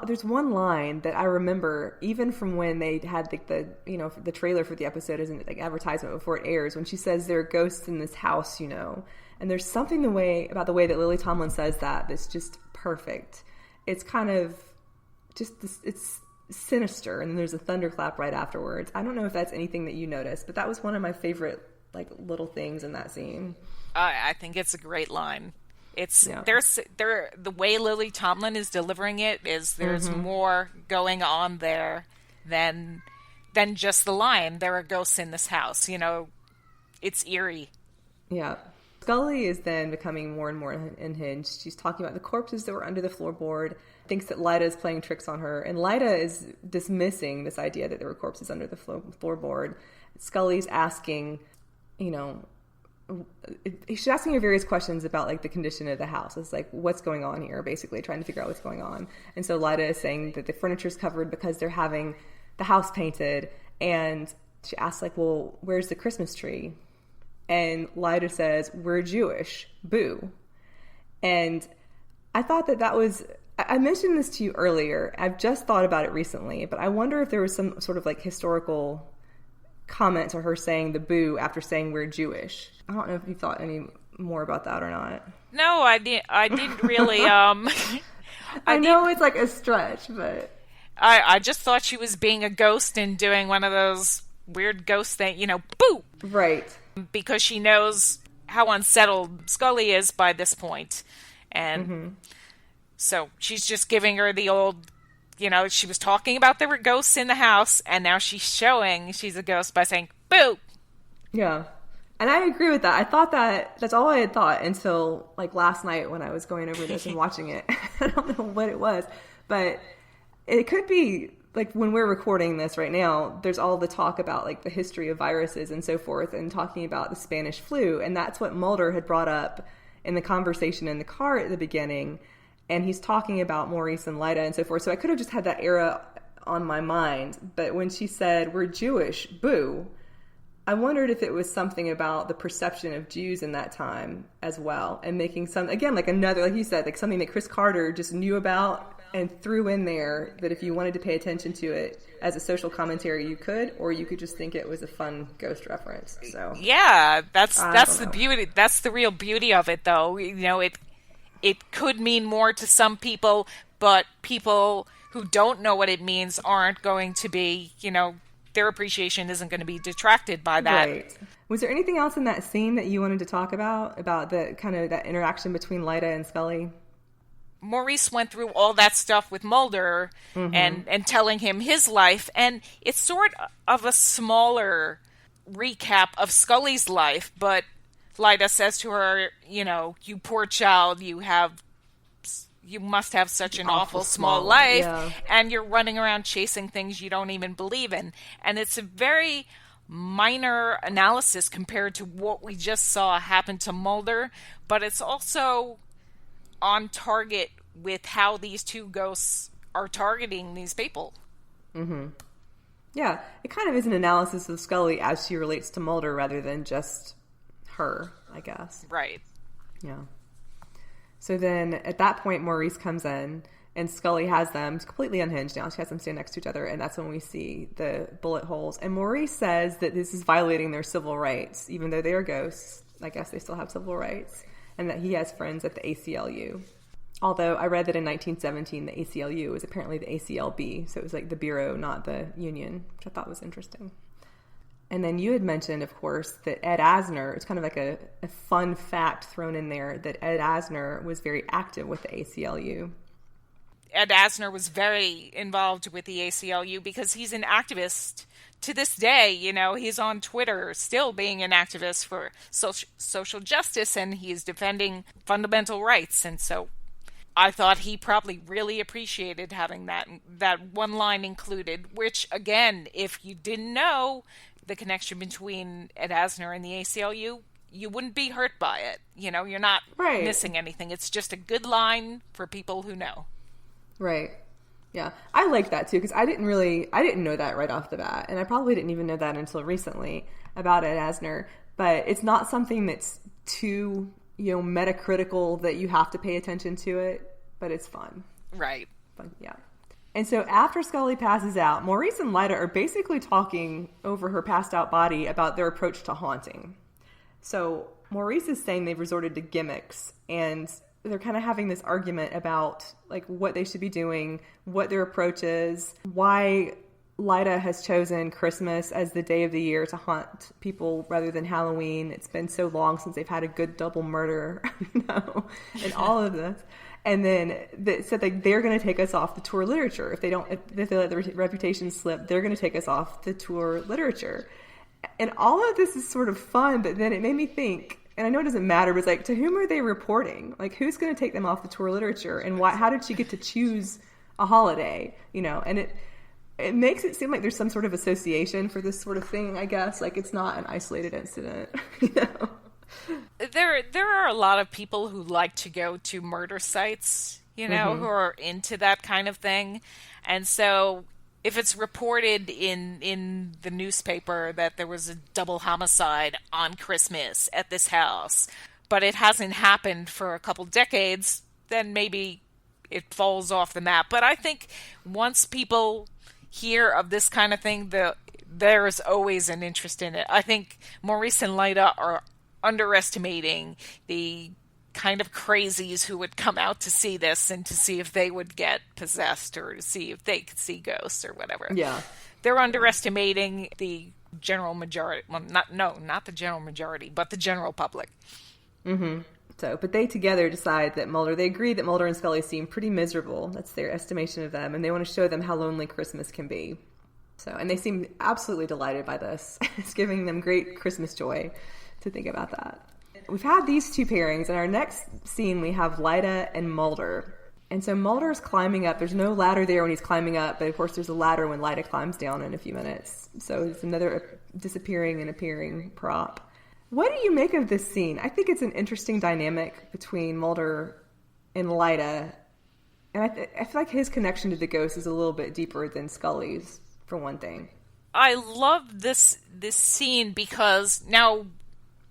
there's one line that I remember even from when they had the trailer for the episode as an advertisement before it airs, when she says there are ghosts in this house, and there's something about the way that Lily Tomlin says that's just perfect. It's kind of just it's sinister, and then there's a thunderclap right afterwards. I don't know if that's anything that you noticed, but that was one of my favorite little things in that scene. I think it's a great line. The way Lily Tomlin is delivering it is there's more going on there than just the line, "There are ghosts in this house." It's eerie. Yeah. Scully is then becoming more and more unhinged. She's talking about the corpses that were under the floorboard, thinks that Lyta is playing tricks on her, and Lyta is dismissing this idea that there were corpses under the floorboard. Scully's asking, she's asking her various questions about the condition of the house. It's what's going on here, basically trying to figure out what's going on. And so Lyta is saying that the furniture's covered because they're having the house painted. And she asks well, where's the Christmas tree? And Lyta says, "We're Jewish. Boo." And I thought that was, I mentioned this to you earlier. I've just thought about it recently, but I wonder if there was some sort of historical comment to her saying the boo after saying "we're Jewish." I don't know if you thought any more about that or not. No, I didn't really. I know it's a stretch, but I just thought she was being a ghost and doing one of those weird ghost things, boo! Right. Because she knows how unsettled Scully is by this point. And so she's just giving her the old, she was talking about there were ghosts in the house, and now she's showing she's a ghost by saying, "Boo!" Yeah. And I agree with that. I thought that's all I had thought until like last night when I was going over this and watching it. I don't know what it was, but it could be like when we're recording this right now, there's all the talk about like the history of viruses and so forth and talking about the Spanish flu. And that's what Mulder had brought up in the conversation in the car at the beginning. And he's talking about Maurice and Lyda and so forth. So I could have just had that era on my mind. But when she said, "We're Jewish, boo," I wondered if it was something about the perception of Jews in that time as well, and making some, again, like another, like you said, like something that Chris Carter just knew about and threw in there, that if you wanted to pay attention to it as a social commentary, you could, or you could just think it was a fun Ghost reference. So yeah, that's the beauty. That's the real beauty of it, though. You know, it could mean more to some people, but people who don't know what it means aren't going to be, you know, their appreciation isn't going to be detracted by that. Right. Was there anything else in that scene that you wanted to talk about the kind of that interaction between Lyda and Scully? Maurice went through all that stuff with Mulder and telling him his life, and it's sort of a smaller recap of Scully's life, but Lyda says to her, you know, "You poor child, you must have such an awful small life, yeah. And you're running around chasing things you don't even believe in." And it's a very minor analysis compared to what we just saw happen to Mulder, but it's also on target with how these two ghosts are targeting these people. Mm-hmm. Yeah, it kind of is an analysis of Scully as she relates to Mulder rather than just her, I guess. Right. Yeah. So then at that point, Maurice comes in and Scully has them completely unhinged now. She has them stand next to each other, and that's when we see the bullet holes. And Maurice says that this is violating their civil rights, even though they are ghosts. I guess they still have civil rights, and that he has friends at the ACLU. Although I read that in 1917, the ACLU was apparently the ACLB, so it was like the bureau, not the union, which I thought was interesting. And then you had mentioned, of course, that Ed Asner, it's kind of like a fun fact thrown in there, that Ed Asner was very active with the ACLU. Ed Asner was very involved with the ACLU because he's an activist to this day. You know, he's on Twitter still being an activist for social justice, and he's defending fundamental rights. And so I thought he probably really appreciated having that one line included, which, again, if you didn't know the connection between Ed Asner and the ACLU, you wouldn't be hurt by it. You know, you're not missing anything. It's just a good line for people who know. Right. Yeah. I like that too, because I didn't know that right off the bat. And I probably didn't even know that until recently about Ed Asner. But it's not something that's too, you know, metacritical that you have to pay attention to it, but it's fun. Right. But yeah. And so after Scully passes out, Maurice and Lyda are basically talking over her passed out body about their approach to haunting. So Maurice is saying they've resorted to gimmicks, and they're kind of having this argument about like what they should be doing, what their approach is, why Lyda has chosen Christmas as the day of the year to haunt people rather than Halloween. It's been so long since they've had a good double murder, you know, and all of this. And then they said like they're going to take us off the tour literature. If they let the reputation slip, they're going to take us off the tour literature. And all of this is sort of fun, but then it made me think, and I know it doesn't matter, but it's like, to whom are they reporting? Like, who's going to take them off the tour literature? And why? How did she get to choose a holiday? You know, and it makes it seem like there's some sort of association for this sort of thing, I guess. Like, it's not an isolated incident, you know? There are a lot of people who like to go to murder sites, you know, who are into that kind of thing. And so if it's reported in the newspaper that there was a double homicide on Christmas at this house, but it hasn't happened for a couple decades, then maybe it falls off the map. But I think once people hear of this kind of thing, there is always an interest in it. I think Maurice and Lyda are underestimating the kind of crazies who would come out to see this and to see if they would get possessed or to see if they could see ghosts or whatever. Yeah. They're underestimating the general majority. Well, not the general majority, but the general public. Mm-hmm. So, but they together decide that they agree that Mulder and Scully seem pretty miserable. That's their estimation of them. And they want to show them how lonely Christmas can be. So, and they seem absolutely delighted by this. It's giving them great Christmas joy to think about that. We've had these two pairings. In our next scene, we have Lyda and Mulder. And so Mulder's climbing up. There's no ladder there when he's climbing up, but of course there's a ladder when Lyda climbs down in a few minutes. So it's another disappearing and appearing prop. What do you make of this scene? I think it's an interesting dynamic between Mulder and Lyda. And I feel like his connection to the ghost is a little bit deeper than Scully's, for one thing. I love this scene because now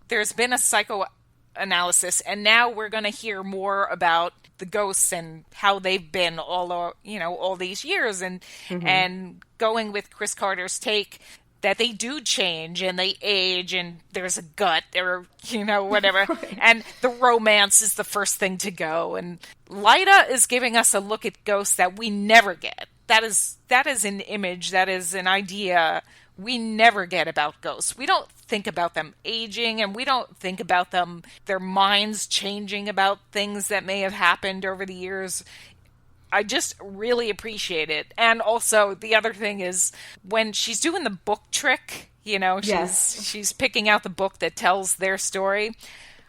there's been a psychoanalysis, and now we're going to hear more about the ghosts and how they've been all these years, and going with Chris Carter's take that they do change and they age and there's a gut or whatever. Right. And the romance is the first thing to go, and Lyda is giving us a look at ghosts that we never get. That is an image, that is an idea we never get about ghosts. We don't think about them aging, and we don't think about their minds changing about things that may have happened over the years. I just really appreciate it. And also, the other thing is, when she's doing the book trick, she's picking out the book that tells their story,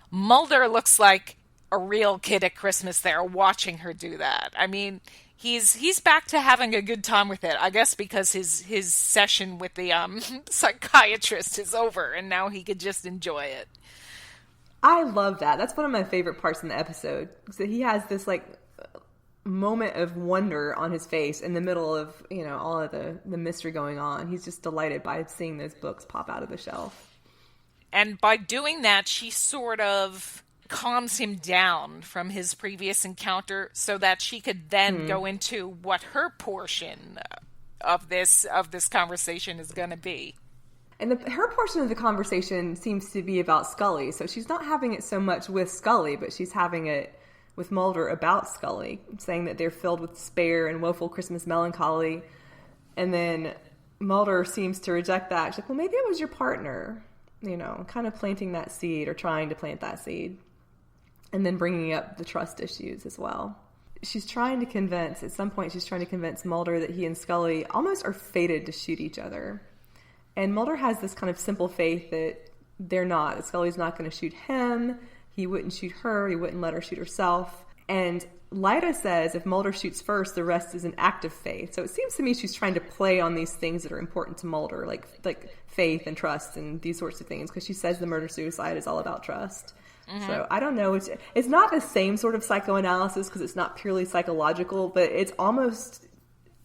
Mulder looks like a real kid at Christmas there watching her do that. I mean, he's back to having a good time with it, I guess, because his session with the psychiatrist is over, and now he could just enjoy it. I love that. That's one of my favorite parts in the episode. So he has this moment of wonder on his face in the middle of all of the mystery going on. He's just delighted by seeing those books pop out of the shelf. And by doing that, she sort of calms him down from his previous encounter so that she could then go into what her portion of this conversation is going to be. And her portion of the conversation seems to be about Scully. So she's not having it so much with Scully, but she's having it with Mulder about Scully, saying that they're filled with despair and woeful Christmas melancholy. And then Mulder seems to reject that. She's like, well, maybe it was your partner, kind of planting that seed or trying to plant that seed. And then bringing up the trust issues as well. At some point she's trying to convince Mulder that he and Scully almost are fated to shoot each other. And Mulder has this kind of simple faith that they're not. That Scully's not going to shoot him. He wouldn't shoot her. He wouldn't let her shoot herself. And Lyda says if Mulder shoots first, the rest is an act of faith. So it seems to me she's trying to play on these things that are important to Mulder, like faith and trust and these sorts of things, because she says the murder-suicide is all about trust. Mm-hmm. So I don't know. It's not the same sort of psychoanalysis because it's not purely psychological, but it's almost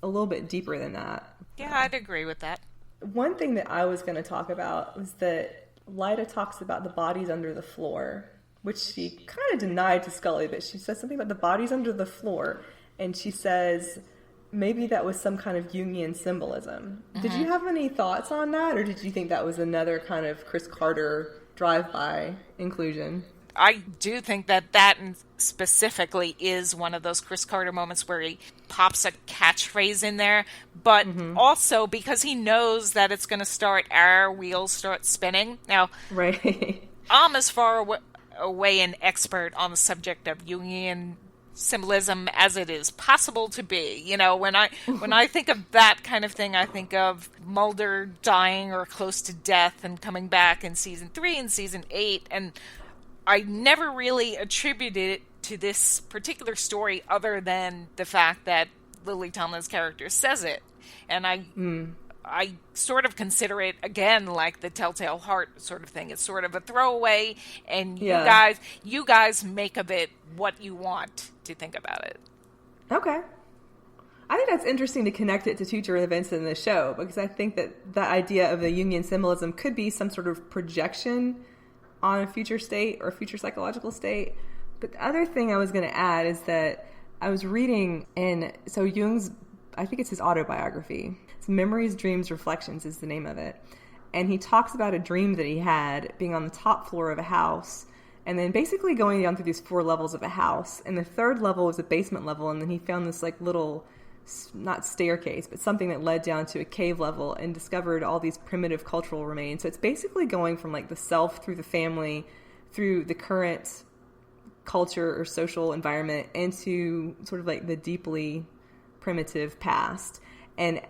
a little bit deeper than that. Yeah, I'd agree with that. One thing that I was going to talk about was that Lyda talks about the bodies under the floor, which she kind of denied to Scully, but she says something about the bodies under the floor, and she says maybe that was some kind of Jungian symbolism. Mm-hmm. Did you have any thoughts on that, or did you think that was another kind of Chris Carter drive-by inclusion? I do think that specifically is one of those Chris Carter moments where he pops a catchphrase in there, but also because he knows that it's going to start, our wheels start spinning. Now, right. I'm as far away an expert on the subject of Jungian symbolism as it is possible to be. When I think of that kind of thing, I think of Mulder dying or close to death and coming back in season 3 and season 8, and I never really attributed it to this particular story other than the fact that Lily Tomlin's character says it. And I sort of consider it, again, like the Telltale Heart sort of thing. It's sort of a throwaway, and you guys make of it what you want to think about it. Okay. I think that's interesting to connect it to future events in the show, because I think that the idea of the Jungian symbolism could be some sort of projection on a future state or a future psychological state. But the other thing I was going to add is that I was reading so Jung's, I think it's his autobiography. It's Memories, Dreams, Reflections is the name of it. And he talks about a dream that he had being on the top floor of a house and then basically going down through these 4 levels of a house. And the 3rd level was a basement level, and then he found this little, not staircase, but something that led down to a cave level and discovered all these primitive cultural remains. So it's basically going from the self through the family, through the current culture or social environment into sort of the deeply primitive past. And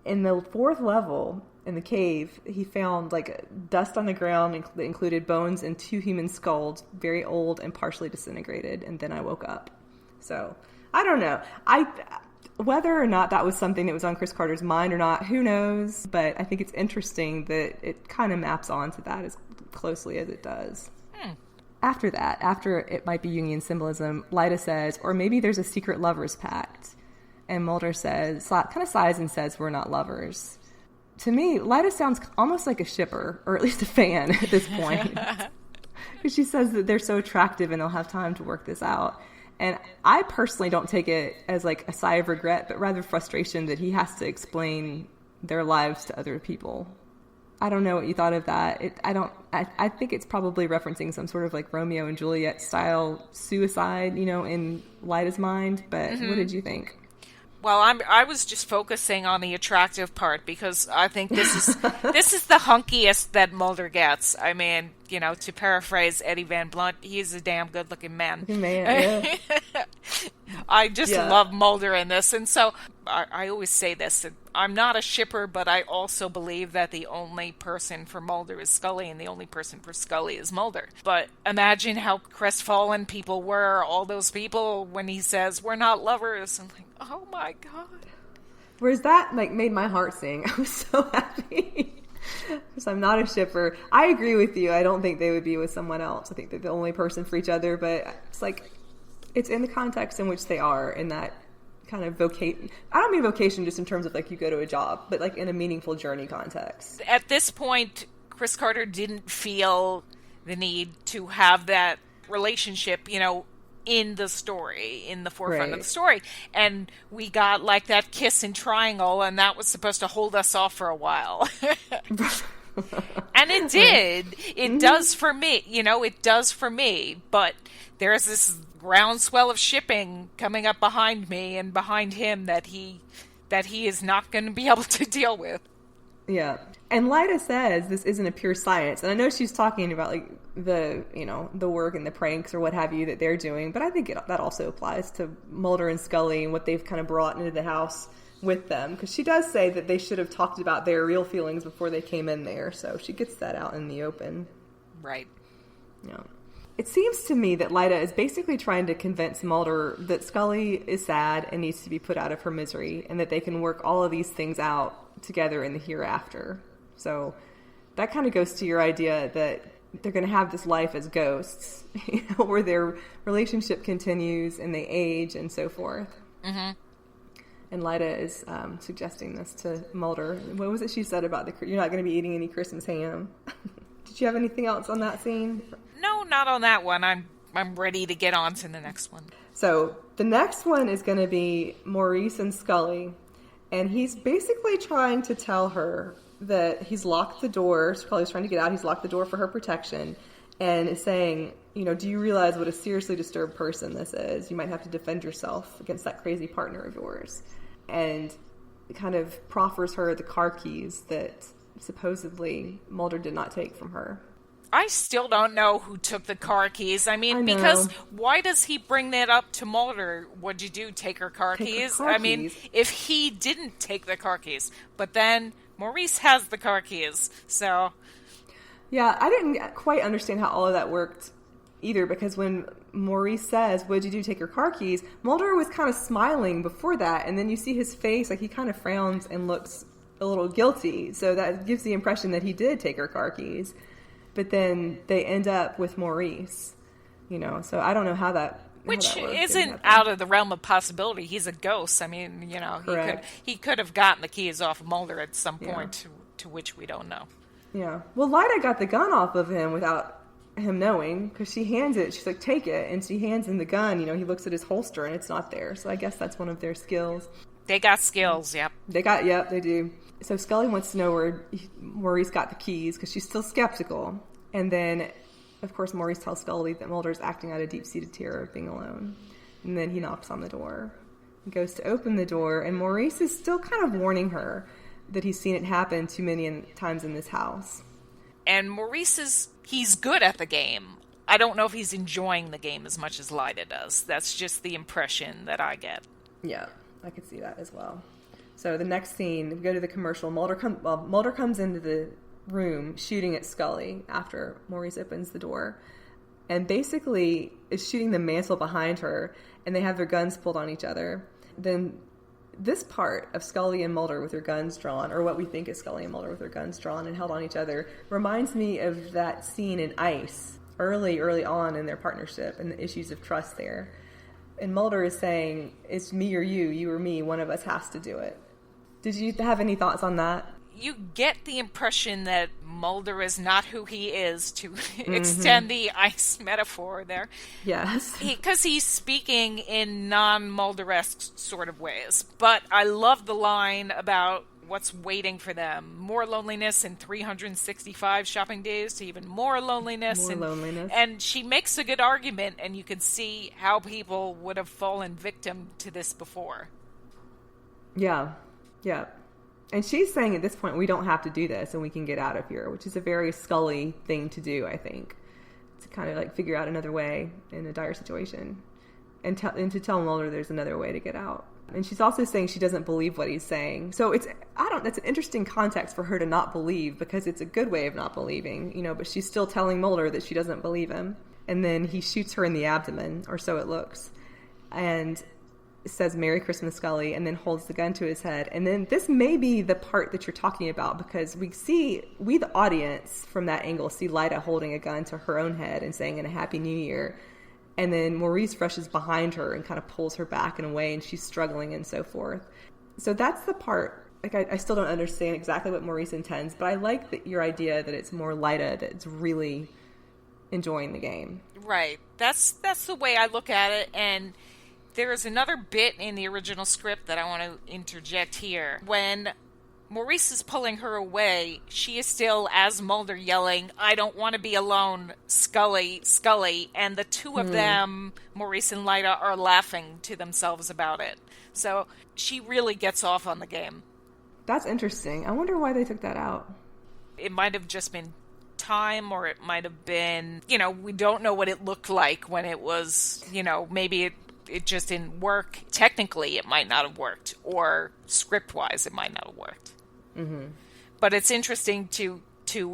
in the 4th level, in the cave, he found like dust on the ground that included bones and 2 human skulls, very old and partially disintegrated. And then I woke up. So I don't know. Whether or not that was something that was on Chris Carter's mind or not, who knows? But I think it's interesting that it kind of maps onto that as closely as it does. After that, after it might be Jungian symbolism, Lyta says, or maybe there's a secret lover's pact. And Mulder says, kind of sighs and says, we're not lovers. To me, Lyta sounds almost like a shipper, or at least a fan at this point. Because she says that they're so attractive and they'll have time to work this out. And I personally don't take it as like a sigh of regret, but rather frustration that he has to explain their lives to other people. I don't know what you thought of that. I think it's probably referencing some sort of like Romeo and Juliet style suicide, in Lyta's mind. But what did you think? Well, I was just focusing on the attractive part because I think this is the hunkiest that Mulder gets. I mean, to paraphrase Eddie Van Blunt, he's a damn good-looking man. Yeah. I just love Mulder in this, and so I always say this: I'm not a shipper, but I also believe that the only person for Mulder is Scully, and the only person for Scully is Mulder. But imagine how crestfallen people were, all those people, when he says we're not lovers. I'm like, oh my god. Whereas that made my heart sing. I was so happy. Because I'm not a shipper. I agree with you. I don't think they would be with someone else. I think they're the only person for each other, but it's in the context in which they are, in that kind of vocation. I don't mean vocation just in terms of you go to a job, but in a meaningful journey context. At this point, Chris Carter didn't feel the need to have that relationship, in the story, in the forefront of the story. And we got that kiss and triangle, and that was supposed to hold us off for a while. And it did. It does for me. It does for me. But there's this groundswell of shipping coming up behind me and behind him that he is not going to be able to deal with. Yeah. And Lyta says this isn't a pure science. And I know she's talking about the work and the pranks or what have you that they're doing, but I think that also applies to Mulder and Scully and what they've kind of brought into the house with them. Because she does say that they should have talked about their real feelings before they came in there. So she gets that out in the open. Right. Yeah. It seems to me that Lyta is basically trying to convince Mulder that Scully is sad and needs to be put out of her misery, and that they can work all of these things out together in the hereafter. So that kind of goes to your idea that they're going to have this life as ghosts, where their relationship continues and they age and so forth. Mm-hmm. And Lyta is suggesting this to Mulder. What was it she said about you're not going to be eating any Christmas ham? Did you have anything else on that scene? No, not on that one. I'm ready to get on to the next one. So the next one is going to be Maurice and Scully. And he's basically trying to tell her that he's locked the door. Scully's trying to get out. He's locked the door for her protection. And is saying, do you realize what a seriously disturbed person this is? You might have to defend yourself against that crazy partner of yours. And kind of proffers her the car keys that supposedly Mulder did not take from her. I still don't know who took the car keys. I mean, because why does he bring that up to Mulder? What'd you do? Take her car keys? I mean, if he didn't take the car keys, but then Maurice has the car keys, so. Yeah, I didn't quite understand how all of that worked either, because when Maurice says, what'd you do? Take her car keys, Mulder was kind of smiling before that, and then you see his face, he kind of frowns and looks a little guilty, so that gives the impression that he did take her car keys. But then they end up with Maurice, so I don't know how that Which isn't out of the realm of possibility. He's a ghost. I mean, he could have gotten the keys off of Mulder at some point, to which we don't know. Yeah. Well, Lyta got the gun off of him without him knowing, because she hands it. She's like, take it. And she hands him the gun. He looks at his holster and it's not there. So I guess that's one of their skills. They got skills, yep. They do. So Scully wants to know where Maurice got the keys, because she's still skeptical. And then, of course, Maurice tells Scully that Mulder's acting out a deep-seated terror of being alone. And then he knocks on the door. He goes to open the door, and Maurice is still kind of warning her that he's seen it happen too many times in this house. And Maurice he's good at the game. I don't know if he's enjoying the game as much as Lyta does. That's just the impression that I get. Yeah, I could see that as well. So the next scene, we go to the commercial. Mulder comes into the room shooting at Scully after Maurice opens the door, and basically is shooting the mantle behind her, and they have their guns pulled on each other. Then this part of Scully and Mulder with their guns drawn, or what we think is Scully and Mulder with their guns drawn and held on each other, reminds me of that scene in Ice early on in their partnership and the issues of trust there. And Mulder is saying, it's me or you or me, one of us has to do it. Did you have any thoughts on that? You get the impression that Mulder is not who he is, to extend the ice metaphor there. Yes. Because he's speaking in non-Mulder-esque sort of ways. But I love the line about what's waiting for them. More loneliness in 365 shopping days to even more loneliness. And she makes a good argument, and you can see how people would have fallen victim to this before. Yeah. And she's saying at this point, we don't have to do this and we can get out of here, which is a very Scully thing to do, I think. To kind of like figure out another way in a dire situation. And to tell Mulder there's another way to get out. And she's also saying she doesn't believe what he's saying. So that's an interesting context for her to not believe, because it's a good way of not believing, but she's still telling Mulder that she doesn't believe him. And then he shoots her in the abdomen, or so it looks. And says Merry Christmas, Scully, and then holds the gun to his head. And then this may be the part that you're talking about, because we the audience from that angle see Lyda holding a gun to her own head and saying, "And a Happy New Year." And then Maurice rushes behind her and kind of pulls her back and away, and she's struggling and so forth. So that's the part. Like, I still don't understand exactly what Maurice intends, but I like your idea that it's more Lyda that's really enjoying the game. Right. That's the way I look at it. And there is another bit in the original script that I want to interject here. When Maurice is pulling her away, she is still, as Mulder, yelling, "I don't want to be alone, Scully, Scully." And the two of them, Maurice and Lyda, are laughing to themselves about it. So she really gets off on the game. That's interesting. I wonder why they took that out. It might have just been time, or it might have been, we don't know what it looked like when it was, maybe it just didn't work. Technically, it might not have worked, or script-wise, it might not have worked. Mm-hmm. But it's interesting to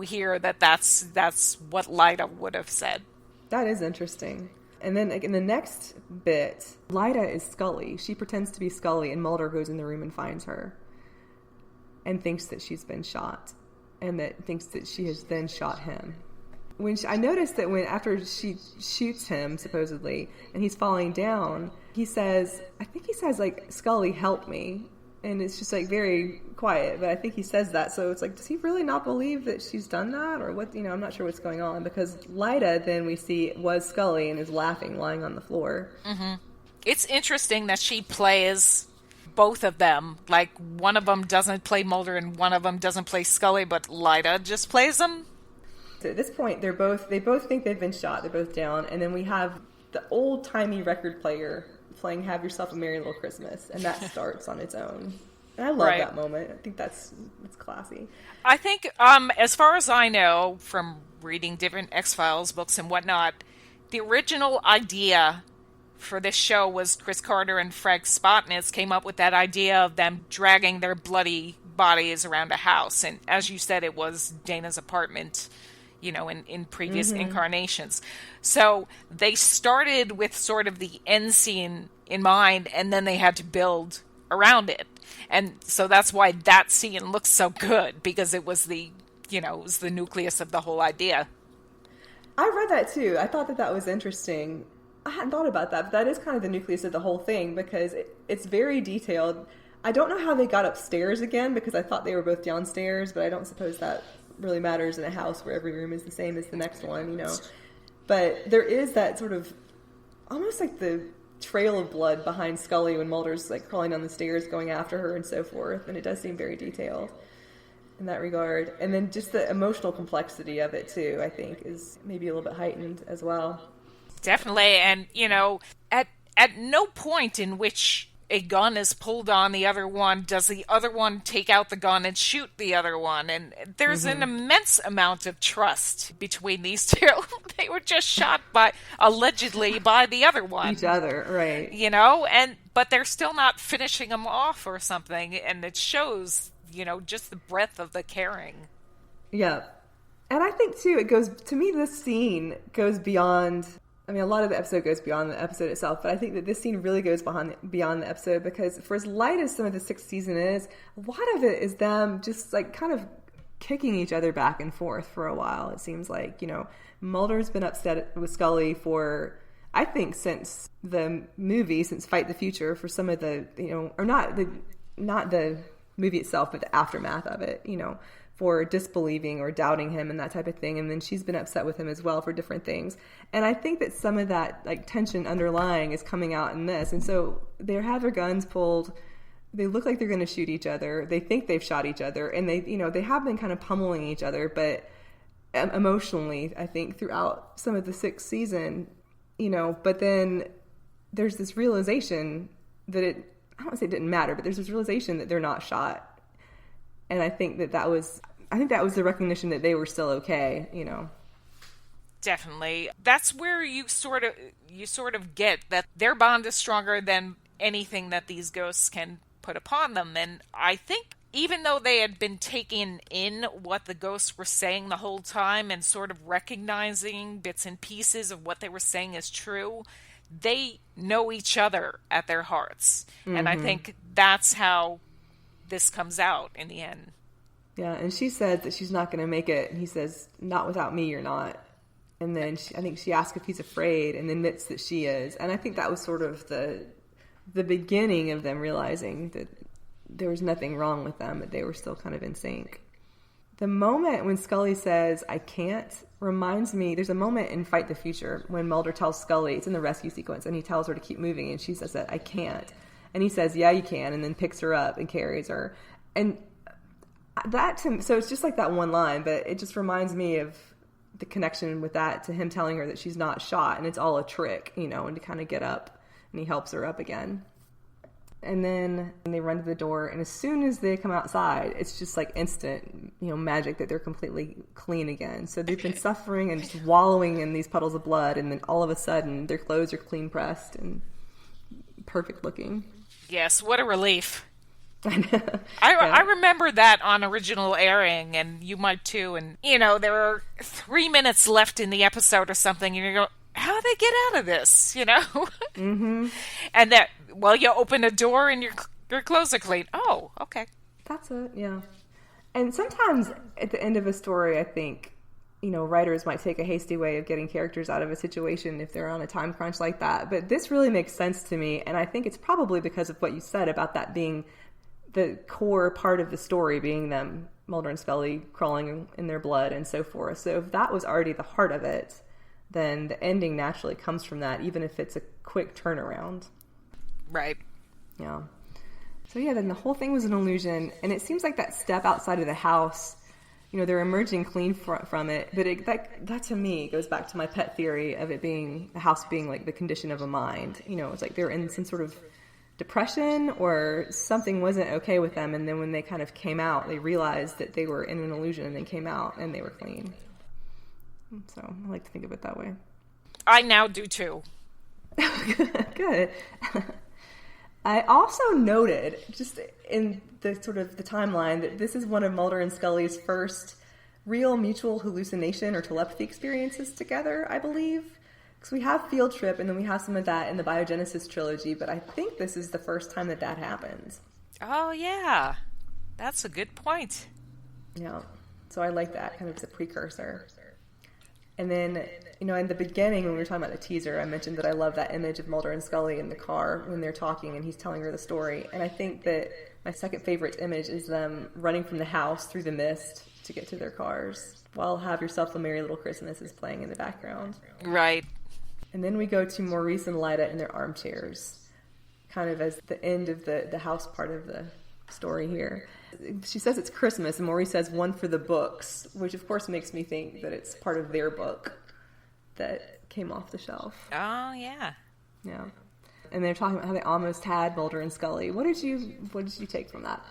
hear that that's what Lyda would have said. That is interesting. And then in the next bit, Lyda is Scully. She pretends to be Scully, and Mulder goes in the room and finds her and thinks that she's been shot, and that thinks that she has then shot him. I noticed that after she shoots him, supposedly, and he's falling down, he says, like, "Scully, help me." And it's just, like, very quiet, but I think he says that. So it's like, does he really not believe that she's done that? Or what, I'm not sure what's going on. Because Lyda, then we see, was Scully and is laughing, lying on the floor. Mm-hmm. It's interesting that she plays both of them. Like, one of them doesn't play Mulder and one of them doesn't play Scully, but Lyda just plays them. So at this point, they both think they've been shot. They're both down. And then we have the old-timey record player playing "Have Yourself a Merry Little Christmas," and that starts on its own. And I love that moment. I think it's classy. I think, as far as I know, from reading different X-Files books and whatnot, the original idea for this show was Chris Carter and Frank Spotnitz came up with that idea of them dragging their bloody bodies around a house. And as you said, it was Dana's apartment, in previous incarnations. So they started with sort of the end scene in mind, and then they had to build around it. And so that's why that scene looks so good, because it was the nucleus of the whole idea. I read that too. I thought that was interesting. I hadn't thought about that, but that is kind of the nucleus of the whole thing, because it's very detailed. I don't know how they got upstairs again, because I thought they were both downstairs, but I don't suppose that really matters in a house where every room is the same as the next one, But there is that sort of almost like the trail of blood behind Scully when Mulder's like crawling down the stairs going after her and so forth, and it does seem very detailed in that regard. And then just the emotional complexity of it too, I think, is maybe a little bit heightened as well. Definitely. And at no point in which a gun is pulled on the other one does the other one take out the gun and shoot the other one. And there's an immense amount of trust between these two. They were just shot allegedly by the other one. Each other, right. And but they're still not finishing them off or something, and it shows, just the breadth of the caring. Yeah. And I think, too, to me, this scene goes beyond, a lot of the episode goes beyond the episode itself, but I think that this scene really goes beyond the episode, because for as light as some of the sixth season is, a lot of it is them just, kind of kicking each other back and forth for a while. It seems like, Mulder's been upset with Scully for, I think, since the movie, since Fight the Future, for some of the, or not the movie itself, but the aftermath of it, for disbelieving or doubting him and that type of thing. And then she's been upset with him as well for different things. And I think that some of that tension underlying is coming out in this. And so they have their guns pulled. They look like they're going to shoot each other. They think they've shot each other, and they have been kind of pummeling each other, but emotionally, I think, throughout some of the sixth season, but then there's this realization that I don't want to say it didn't matter, but there's this realization that they're not shot. And I think that was the recognition that they were still okay, Definitely. That's where you sort of get that their bond is stronger than anything that these ghosts can put upon them. And I think even though they had been taking in what the ghosts were saying the whole time and sort of recognizing bits and pieces of what they were saying as true, they know each other at their hearts. Mm-hmm. And I think that's how this comes out in the end. Yeah, and she says that she's not going to make it, and he says, "Not without me, you're not." And then I think she asks if he's afraid, and admits that she is. And I think that was sort of the beginning of them realizing that there was nothing wrong with them, that they were still kind of in sync. The moment when Scully says, "I can't," reminds me, there's a moment in Fight the Future when Mulder tells Scully, it's in the rescue sequence, and he tells her to keep moving, and she says that, "I can't." And he says, "Yeah, you can," and then picks her up and carries her. And so it's just like that one line, but it just reminds me of the connection with that to him telling her that she's not shot and it's all a trick, and to kind of get up, and he helps her up again. And then they run to the door, and as soon as they come outside, it's just instant, magic that they're completely clean again. So they've been suffering and just wallowing in these puddles of blood, and then all of a sudden their clothes are clean pressed and perfect looking. Yes, what a relief. I remember that on original airing, and you might too, and there were 3 minutes left in the episode or something, and you go, how do they get out of this, Mm-hmm. And that, you open a door and your clothes are clean. Oh, okay. That's it, yeah. And sometimes at the end of a story, I think, writers might take a hasty way of getting characters out of a situation if they're on a time crunch like that. But this really makes sense to me, and I think it's probably because of what you said about that being the core part of the story, being them, Mulder and Scully, crawling in their blood and so forth. So if that was already the heart of it, then the ending naturally comes from that, even if it's a quick turnaround. Right. Yeah. So yeah, then the whole thing was an illusion, and it seems like that step outside of the house, they're emerging clean from it, but that to me goes back to my pet theory of it being, the house being like the condition of a mind. It's like they're in some sort of depression or something wasn't okay with them, and then when they kind of came out, they realized that they were in an illusion, and then came out and they were clean. So I like to think of it that way. I now do too. Good. I also noted, just in the sort of the timeline, that this is one of Mulder and Scully's first real mutual hallucination or telepathy experiences together, I believe. Because we have Field Trip, and then we have some of that in the Biogenesis trilogy, but I think this is the first time that happens. Oh, yeah. That's a good point. Yeah. So I like that, kind of as a precursor. And then, in the beginning, when we were talking about the teaser, I mentioned that I love that image of Mulder and Scully in the car when they're talking and he's telling her the story. And I think that my second favorite image is them running from the house through the mist to get to their cars, while Have Yourself a Merry Little Christmas is playing in the background. Right. And then we go to Maurice and Lyda in their armchairs, kind of as the end of the house part of the story here. She says it's Christmas, and Maurice says one for the books, which of course makes me think that it's part of their book that came off the shelf. Oh, yeah. Yeah. And they're talking about how they almost had Mulder and Scully. What did you take from that?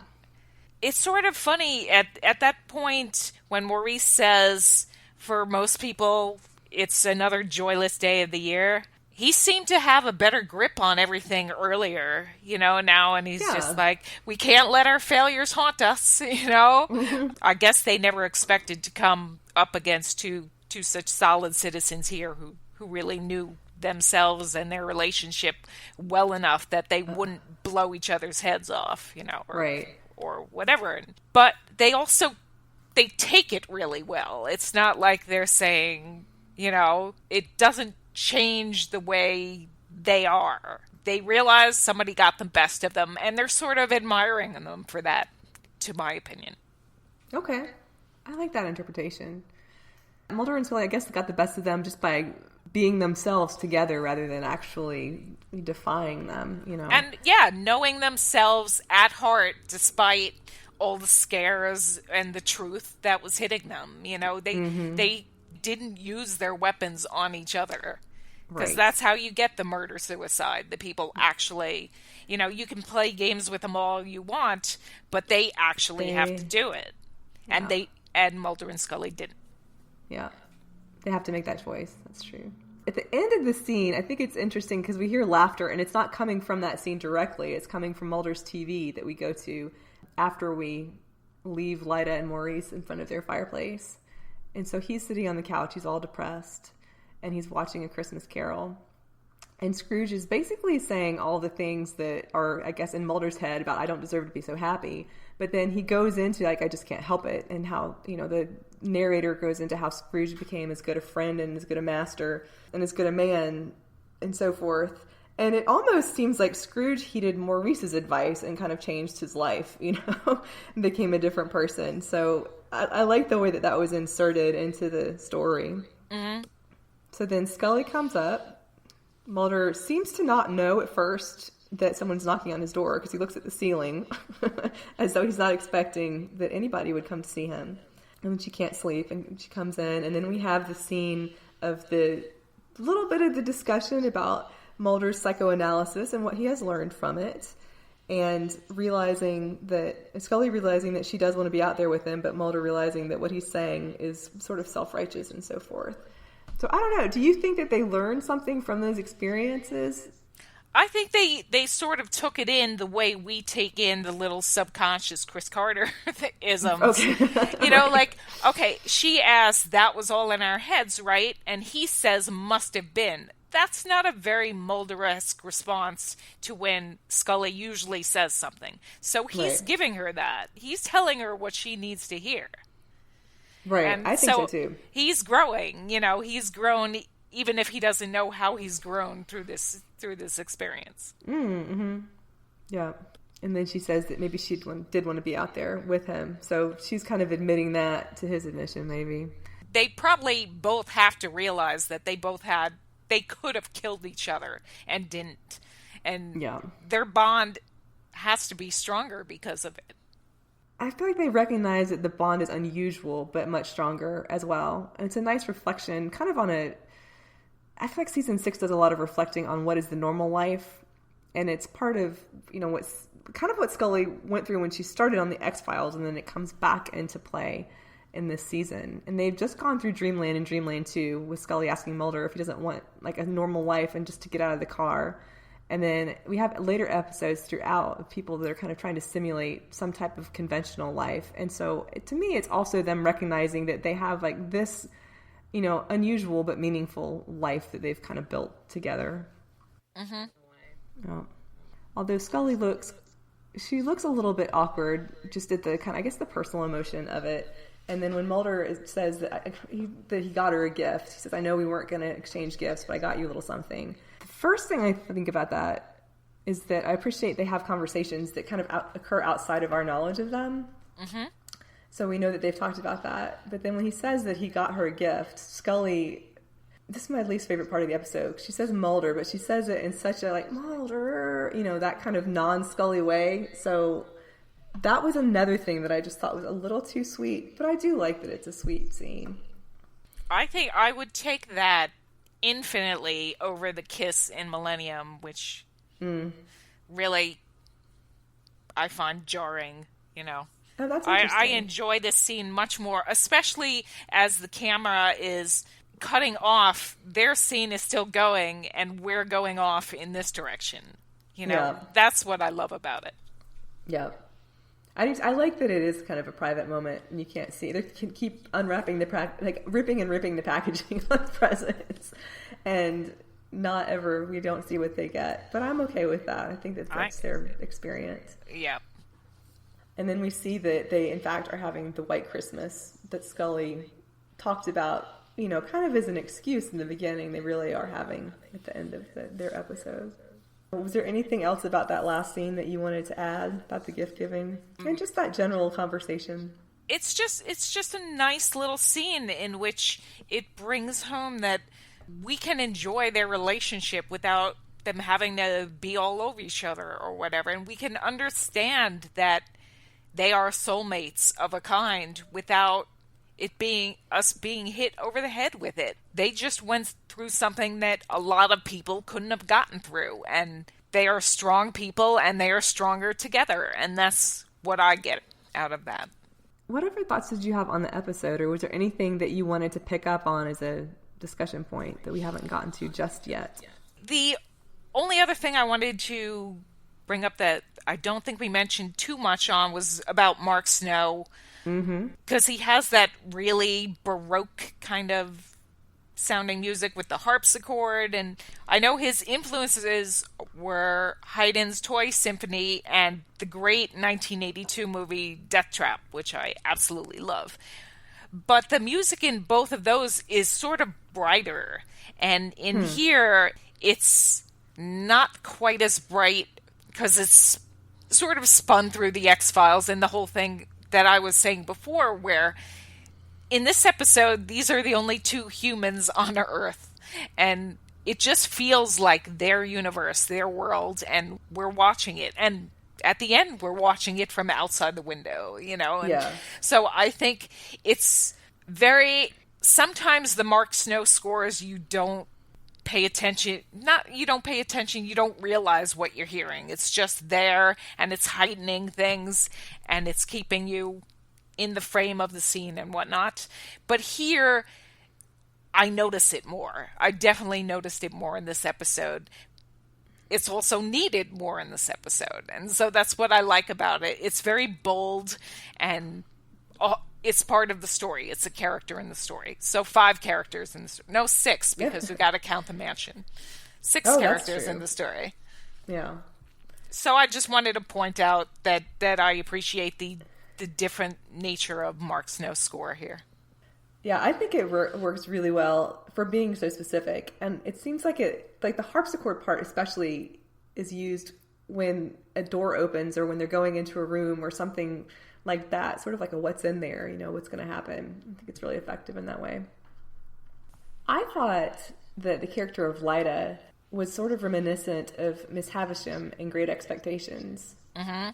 It's sort of funny at that point when Maurice says, for most people, it's another joyless day of the year. he seemed to have a better grip on everything earlier, now, and he's just like, we can't let our failures haunt us, I guess they never expected to come up against two such solid citizens here who really knew themselves and their relationship well enough that they wouldn't blow each other's heads off, or whatever. But they take it really well. It's not like they're saying, it doesn't change the way they are. They realize somebody got the best of them, and they're sort of admiring them for that, to my opinion. Okay. I like that interpretation. Mulder and Scully, I guess, got the best of them just by being themselves together rather than actually defying them, And, knowing themselves at heart despite all the scares and the truth that was hitting them. They didn't use their weapons on each other. Because that's how you get the murder-suicide. The people actually, you can play games with them all you want, but they actually have to do it. Yeah. And Mulder and Scully didn't. Yeah. They have to make that choice. That's true. At the end of the scene, I think it's interesting because we hear laughter, and it's not coming from that scene directly. It's coming from Mulder's TV that we go to after we leave Lyda and Maurice in front of their fireplace. And so he's sitting on the couch. He's all depressed, and he's watching A Christmas Carol. And Scrooge is basically saying all the things that are, I guess, in Mulder's head about I don't deserve to be so happy. But then he goes into, I just can't help it. And how, the narrator goes into how Scrooge became as good a friend and as good a master and as good a man and so forth. And it almost seems like Scrooge heeded Maurice's advice and kind of changed his life, became a different person. So I like the way that was inserted into the story. Mm-hmm. So then Scully comes up. Mulder seems to not know at first that someone's knocking on his door because he looks at the ceiling as though he's not expecting that anybody would come to see him. And then she can't sleep, and she comes in, and then we have the scene of the little bit of the discussion about Mulder's psychoanalysis and what he has learned from it, and Scully realizing that she does want to be out there with him, but Mulder realizing that what he's saying is sort of self-righteous and so forth. So I don't know. Do you think that they learned something from those experiences? I think they sort of took it in the way we take in the little subconscious Chris Carter isms. Okay. Okay, she asked, that was all in our heads, right? And he says, must have been. That's not a very Mulder-esque response to when Scully usually says something. So he's giving her that. He's telling her what she needs to hear. Right, and I think so too. He's growing, he's grown even if he doesn't know how he's grown through this experience. Mm-hmm. Yeah. And then she says that maybe she did want to be out there with him. So she's kind of admitting that to his admission, maybe. They probably both have to realize that they could have killed each other and didn't. And their bond has to be stronger because of it. I feel like they recognize that the bond is unusual, but much stronger as well. And it's a nice reflection, kind of I feel like season 6 does a lot of reflecting on what is the normal life. And it's part of, what's kind of what Scully went through when she started on the X-Files, and then it comes back into play in this season. And they've just gone through Dreamland and Dreamland 2 with Scully asking Mulder if he doesn't want like a normal life and just to get out of the car. And then we have later episodes throughout of people that are kind of trying to simulate some type of conventional life. And so to me, it's also them recognizing that they have like this, unusual but meaningful life that they've kind of built together. Mm-hmm. Yeah. Although Scully looks a little bit awkward just at the kind of, I guess, the personal emotion of it. And then when Mulder says that he got her a gift, he says, I know we weren't going to exchange gifts, but I got you a little something. The first thing I think about that is that I appreciate they have conversations that kind of occur outside of our knowledge of them. Mm-hmm. So we know that they've talked about that. But then when he says that he got her a gift, Scully, this is my least favorite part of the episode. She says Mulder, but she says it in such a Mulder, that kind of non-Scully way. So that was another thing that I just thought was a little too sweet. But I do like that it's a sweet scene. I think I would take that infinitely over the kiss in Millennium, which really I find jarring, Oh, that's interesting. I enjoy this scene much more, especially as the camera is cutting off, their scene is still going, and we're going off in this direction. That's what I love about it. Yeah. I like that it is kind of a private moment, and you can't see. They can keep unwrapping ripping and ripping the packaging on presents, and not ever, we don't see what they get. But I'm okay with that. I think that's their experience. Yeah. And then we see that they, in fact, are having the White Christmas that Scully talked about, kind of as an excuse in the beginning. They really are having at the end of their episode. Was there anything else about that last scene that you wanted to add about the gift giving and just that general conversation? It's just a nice little scene in which it brings home that we can enjoy their relationship without them having to be all over each other or whatever. And we can understand that they are soulmates of a kind without it being us being hit over the head with it. They just went through something that a lot of people couldn't have gotten through, and they are strong people and they are stronger together, and that's what I get out of that. What other thoughts did you have on the episode, or was there anything that you wanted to pick up on as a discussion point that we haven't gotten to just yet? The only other thing I wanted to bring up that I don't think we mentioned too much on was about Mark Snow. Because he has that really Baroque kind of sounding music with the harpsichord, and I know his influences were Haydn's Toy Symphony and the great 1982 movie Death Trap, which I absolutely love. But the music in both of those is sort of brighter, and in here it's not quite as bright because it's sort of spun through the X-Files and the whole thing that I was saying before, where in this episode, these are the only two humans on Earth, and it just feels like their universe, their world, and we're watching it. And at the end, we're watching it from outside the window, And so I think it's sometimes the Mark Snow scores, you don't pay attention. You don't realize what you're hearing. It's just there, and it's heightening things, and it's keeping you in the frame of the scene and whatnot. But here, I notice it more. I definitely noticed it more in this episode. It's also needed more in this episode, and so that's what I like about it. It's very bold, and it's part of the story. It's a character in the story. So 5 characters in the story. No, 6, because we got to count the mansion. 6 characters in the story. Yeah. So I just wanted to point out that I appreciate the different nature of Mark Snow's score here. Yeah, I think it works really well for being so specific. And it seems like the harpsichord part especially is used when a door opens or when they're going into a room or something like that, sort of like a what's in there, what's going to happen. I think it's really effective in that way. I thought that the character of Lyda was sort of reminiscent of Miss Havisham in Great Expectations. Mm-hmm.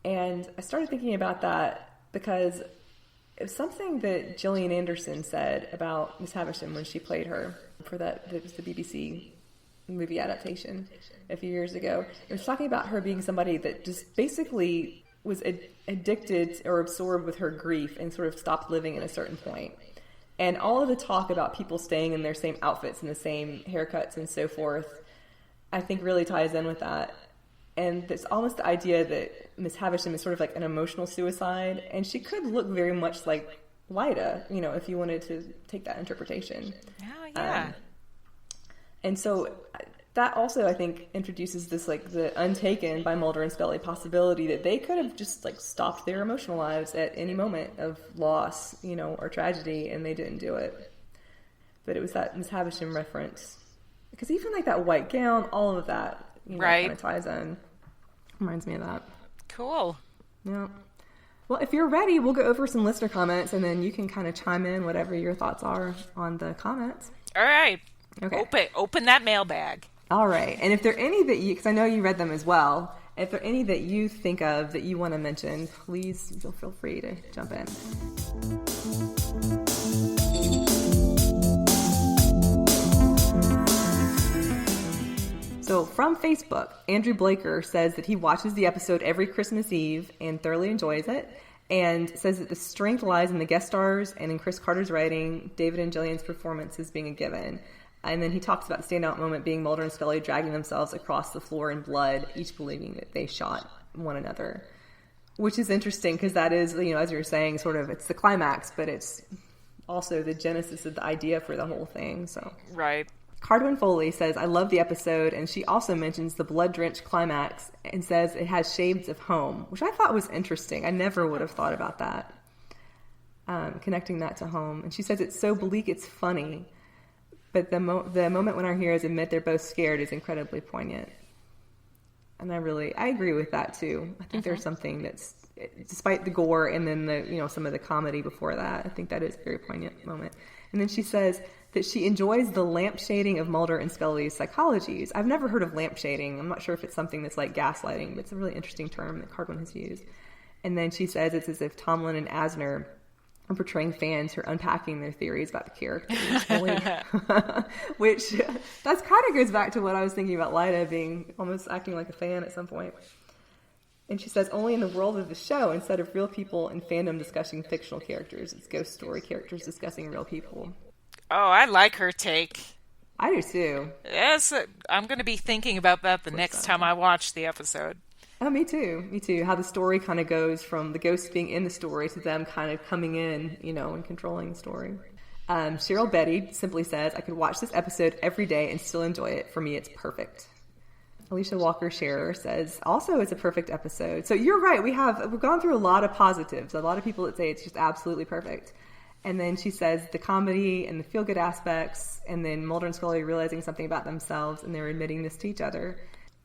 And I started thinking about that because it was something that Gillian Anderson said about Miss Havisham when she played her for it was the BBC movie adaptation a few years ago. It was talking about her being somebody that just basically was addicted or absorbed with her grief and sort of stopped living at a certain point. And all of the talk about people staying in their same outfits and the same haircuts and so forth, I think really ties in with that. And there's almost the idea that Miss Havisham is sort of like an emotional suicide, and she could look very much like Lyda, if you wanted to take that interpretation. Oh, yeah. And so that also, I think, introduces this, the untaken by Mulder and Scully possibility that they could have just, stopped their emotional lives at any moment of loss, or tragedy, and they didn't do it. But it was that Miss Havisham reference. Because even, that white gown, all of that, right, kind of ties in. Reminds me of that. Cool. Yeah. Well, if you're ready, we'll go over some listener comments, and then you can kind of chime in whatever your thoughts are on the comments. All right. Okay. Open that mailbag. All right. And if there are any that because I know you read them as well, if there are any that you think of that you want to mention, please feel free to jump in. So from Facebook, Andrew Blaker says that he watches the episode every Christmas Eve and thoroughly enjoys it. and says that the strength lies in the guest stars and in Chris Carter's writing, David and Jillian's performances being a given. And then he talks about the standout moment being Mulder and Scully dragging themselves across the floor in blood, each believing that they shot one another. Which is interesting because that is, as you were saying, sort of, it's the climax, but it's also the genesis of the idea for the whole thing. So Right. Caredwen Foley says, I love the episode, and she also mentions the blood-drenched climax and says it has shades of home, which I thought was interesting. I never would have thought about that, connecting that to home. And she says it's so bleak it's funny, but the moment when our heroes admit they're both scared is incredibly poignant. And I agree with that, too. I think there's something that's, despite the gore and then the some of the comedy before that, I think that is a very poignant moment. And then she says that she enjoys the lampshading of Mulder and Scully's psychologies. I've never heard of lampshading. I'm not sure if it's something that's like gaslighting, but it's a really interesting term that Caredwen has used. And then she says it's as if Tomlin and Asner are portraying fans who are unpacking their theories about the characters. Which, that kind of goes back to what I was thinking about Lyda being almost acting like a fan at some point. And she says, only in the world of the show, instead of real people in fandom discussing fictional characters, it's ghost story characters discussing real people. Oh, I like her take. I do too. Yes, I'm going to be thinking about that the next time I watch the episode. Oh, me too. Me too. How the story kind of goes from the ghosts being in the story to them kind of coming in, and controlling the story. Cheryl Betty simply says, I could watch this episode every day and still enjoy it. For me, it's perfect. Alicia Walker Scherer says, also it's a perfect episode. So you're right. We've gone through a lot of positives. A lot of people that say it's just absolutely perfect. And then she says the comedy and the feel-good aspects, and then Mulder and Scully realizing something about themselves, and they're admitting this to each other.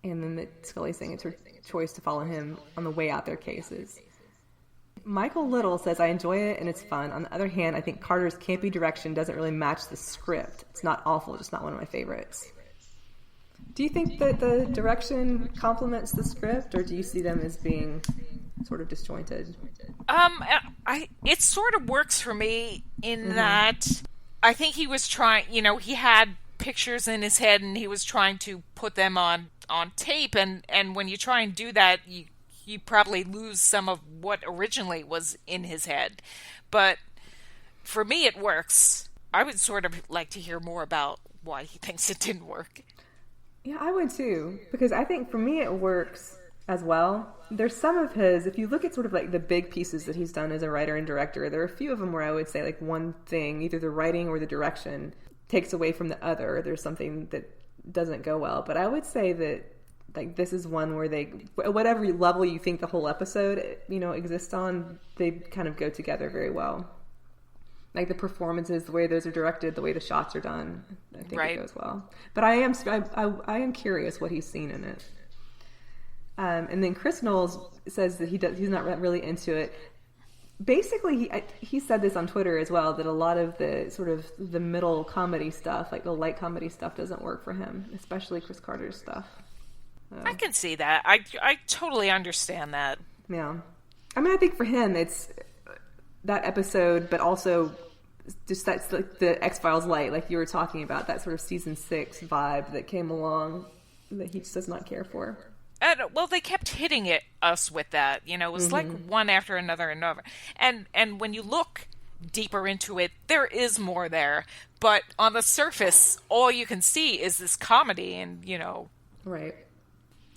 And then Scully saying it's her choice to follow him on the way out their cases. Michael Little says, I enjoy it and it's fun. On the other hand, I think Carter's campy direction doesn't really match the script. It's not awful, just not one of my favorites. Do you think that the direction complements the script, or do you see them as being sort of disjointed? It sort of works for me in that I think he was trying, he had pictures in his head and he was trying to put them on tape, and when you try and do that, you probably lose some of what originally was in his head. But for me, it works. I would sort of like to hear more about why he thinks it didn't work. Yeah, I would too, because I think for me it works as well. There's some of his, if you look at sort of like the big pieces that he's done as a writer and director, there are a few of them where I would say like one thing, either the writing or the direction takes away from the other. There's something that doesn't go well. But I would say that like this is one where they, whatever level you think the whole episode, exists on, they kind of go together very well. Like the performances, the way those are directed, the way the shots are done, I think it goes well. But I am curious what he's seen in it. And then Chris Knowles says that he's not really into it. Basically, he said this on Twitter as well, that a lot of the sort of the middle comedy stuff, like the light comedy stuff, doesn't work for him, especially Chris Carter's stuff. I can see that. I totally understand that. Yeah. I mean, I think for him, it's that episode, but also just that's like the X-Files light, like you were talking about, that sort of season 6 vibe that came along that he just does not care for. Well, they kept hitting us with that. It was like one after another and another. And when you look deeper into it, there is more there. But on the surface, all you can see is this comedy and, Right.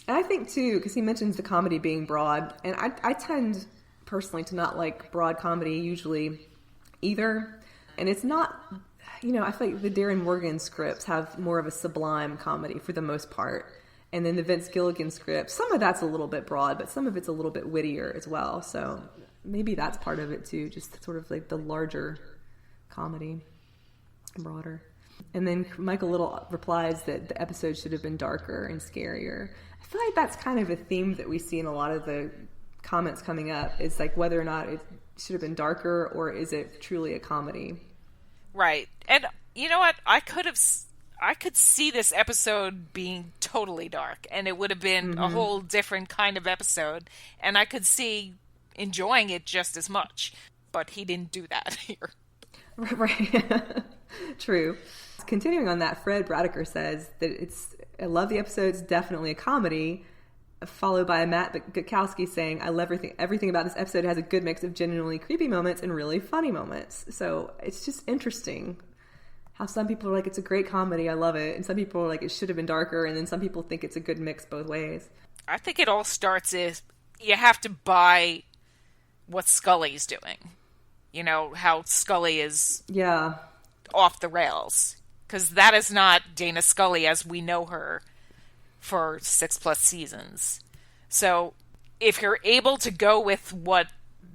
And I think, too, because he mentions the comedy being broad, and I tend personally to not like broad comedy usually either. And it's not, I feel like the Darren Morgan scripts have more of a sublime comedy for the most part. And then the Vince Gilligan script, some of that's a little bit broad, but some of it's a little bit wittier as well. So maybe that's part of it too, just sort of like the larger comedy, broader. And then Michael Little replies that the episode should have been darker and scarier. I feel like that's kind of a theme that we see in a lot of the comments coming up, is like whether or not it should have been darker or is it truly a comedy. Right. And you know what? I could see this episode being totally dark, and it would have been a whole different kind of episode, and I could see enjoying it just as much. But he didn't do that here. Right. True. Continuing on that, Fred Bradiker says that I love the episode. It's definitely a comedy, followed by Matt Gukowski saying, I love everything about this episode has a good mix of genuinely creepy moments and really funny moments. So it's just interesting how some people are like, it's a great comedy, I love it. And some people are like, it should have been darker. And then some people think it's a good mix both ways. I think it all starts is you have to buy what Scully's doing. You know, how Scully is off the rails. Because that is not Dana Scully as we know her for 6+ seasons. So if you're able to go with what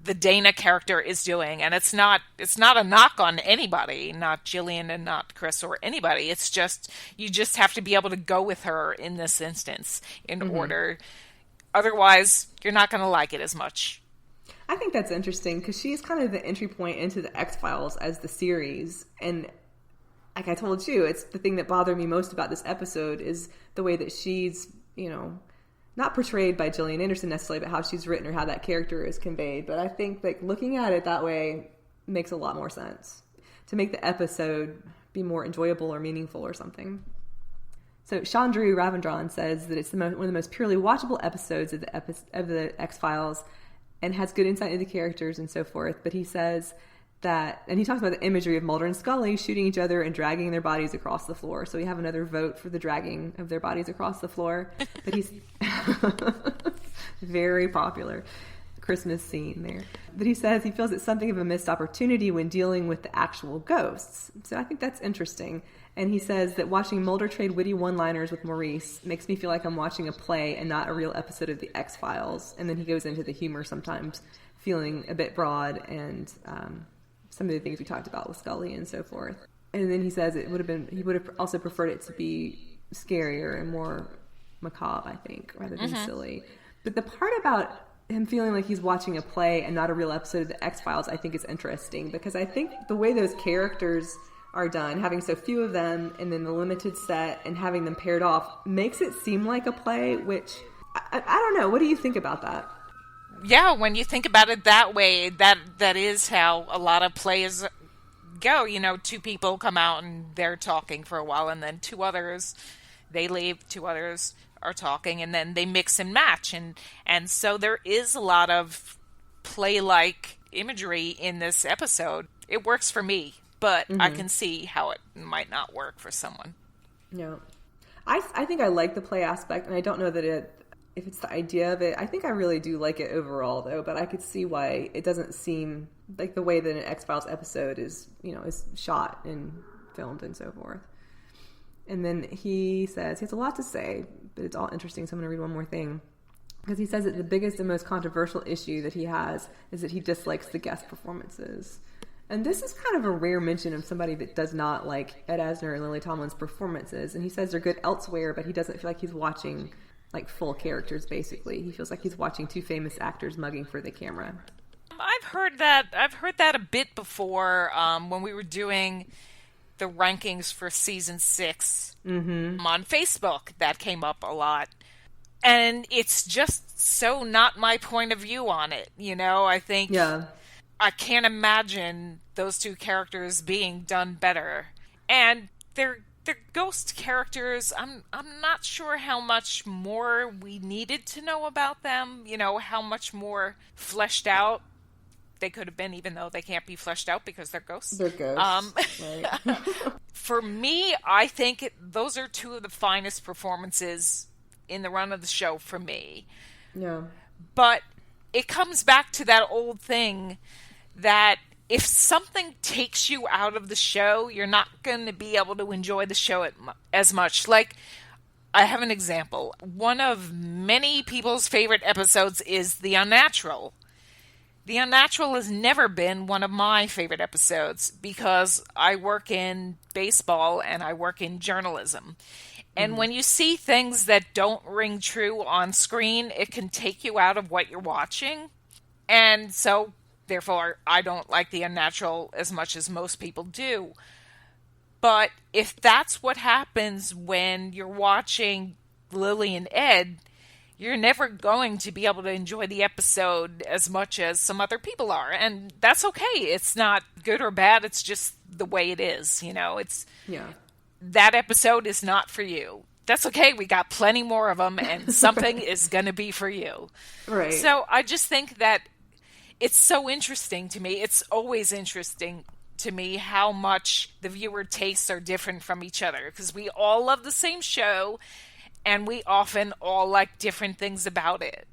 the Dana character is doing, and it's not a knock on anybody, not Jillian and not Chris or anybody, it's just, you just have to be able to go with her in this instance in order. Otherwise, you're not going to like it as much. I think that's interesting because she's kind of the entry point into the X-Files as the series. And like I told you, it's the thing that bothered me most about this episode is the way that she's, you know, not portrayed by Gillian Anderson necessarily, but how she's written or how that character is conveyed. But I think like looking at it that way makes a lot more sense to make the episode be more enjoyable or meaningful or something. So Chandru Ravindran says that it's one of the most purely watchable episodes of the X-Files and has good insight into the characters and so forth. But he says that, and he talks about the imagery of Mulder and Scully shooting each other and dragging their bodies across the floor. So we have another vote for the dragging of their bodies across the floor. But he's very popular Christmas scene there. But he says he feels it's something of a missed opportunity when dealing with the actual ghosts. So I think that's interesting. And he says that watching Mulder trade witty one-liners with Maurice makes me feel like I'm watching a play and not a real episode of The X-Files. And then he goes into the humor sometimes feeling a bit broad and some of the things we talked about with Scully and so forth. And then he says he would have also preferred it to be scarier and more macabre, I think, rather than silly. But the part about him feeling like he's watching a play and not a real episode of The X-Files, I think is interesting because I think the way those characters are done, having so few of them and then the limited set and having them paired off makes it seem like a play, which I don't know. What do you think about that? Yeah, when you think about it that way, that is how a lot of plays go. You know, two people come out and they're talking for a while, and then two others, they leave, two others are talking, and then they mix and match. And so there is a lot of play-like imagery in this episode. It works for me, but I can see how it might not work for someone. Yeah. I think I like the play aspect, and I don't know that if it's the idea of it. I think I really do like it overall, though, but I could see why it doesn't seem like the way that an X-Files episode is, you know, is shot and filmed and so forth. And then he says, he has a lot to say, but it's all interesting, so I'm going to read one more thing. Because he says that the biggest and most controversial issue that he has is that he dislikes the guest performances. And this is kind of a rare mention of somebody that does not like Ed Asner and Lily Tomlin's performances. And he says they're good elsewhere, but he doesn't feel like he's watching like full characters, basically. He feels like he's watching two famous actors mugging for the camera. I've heard that a bit before when we were doing the rankings for season 6 on Facebook. That came up a lot. And it's just so not my point of view on it. You know, I think I can't imagine those two characters being done better. And they're ghost characters. I'm not sure how much more we needed to know about them. You know, how much more fleshed out they could have been, even though they can't be fleshed out because they're ghosts. They're ghosts. Right. For me, I think those are two of the finest performances in the run of the show for me. Yeah. But it comes back to that old thing that if something takes you out of the show, you're not going to be able to enjoy the show as much. Like, I have an example. One of many people's favorite episodes is The Unnatural. The Unnatural has never been one of my favorite episodes because I work in baseball and I work in journalism. And when you see things that don't ring true on screen, it can take you out of what you're watching. And so, therefore, I don't like The Unnatural as much as most people do. But if that's what happens when you're watching Lily and Ed, you're never going to be able to enjoy the episode as much as some other people are. And that's okay. It's not good or bad. It's just the way it is. You know, that episode is not for you. That's okay. We got plenty more of them, and something is going to be for you. Right. So I just think that it's so interesting to me. It's always interesting to me how much the viewer tastes are different from each other, because we all love the same show, and we often all like different things about it.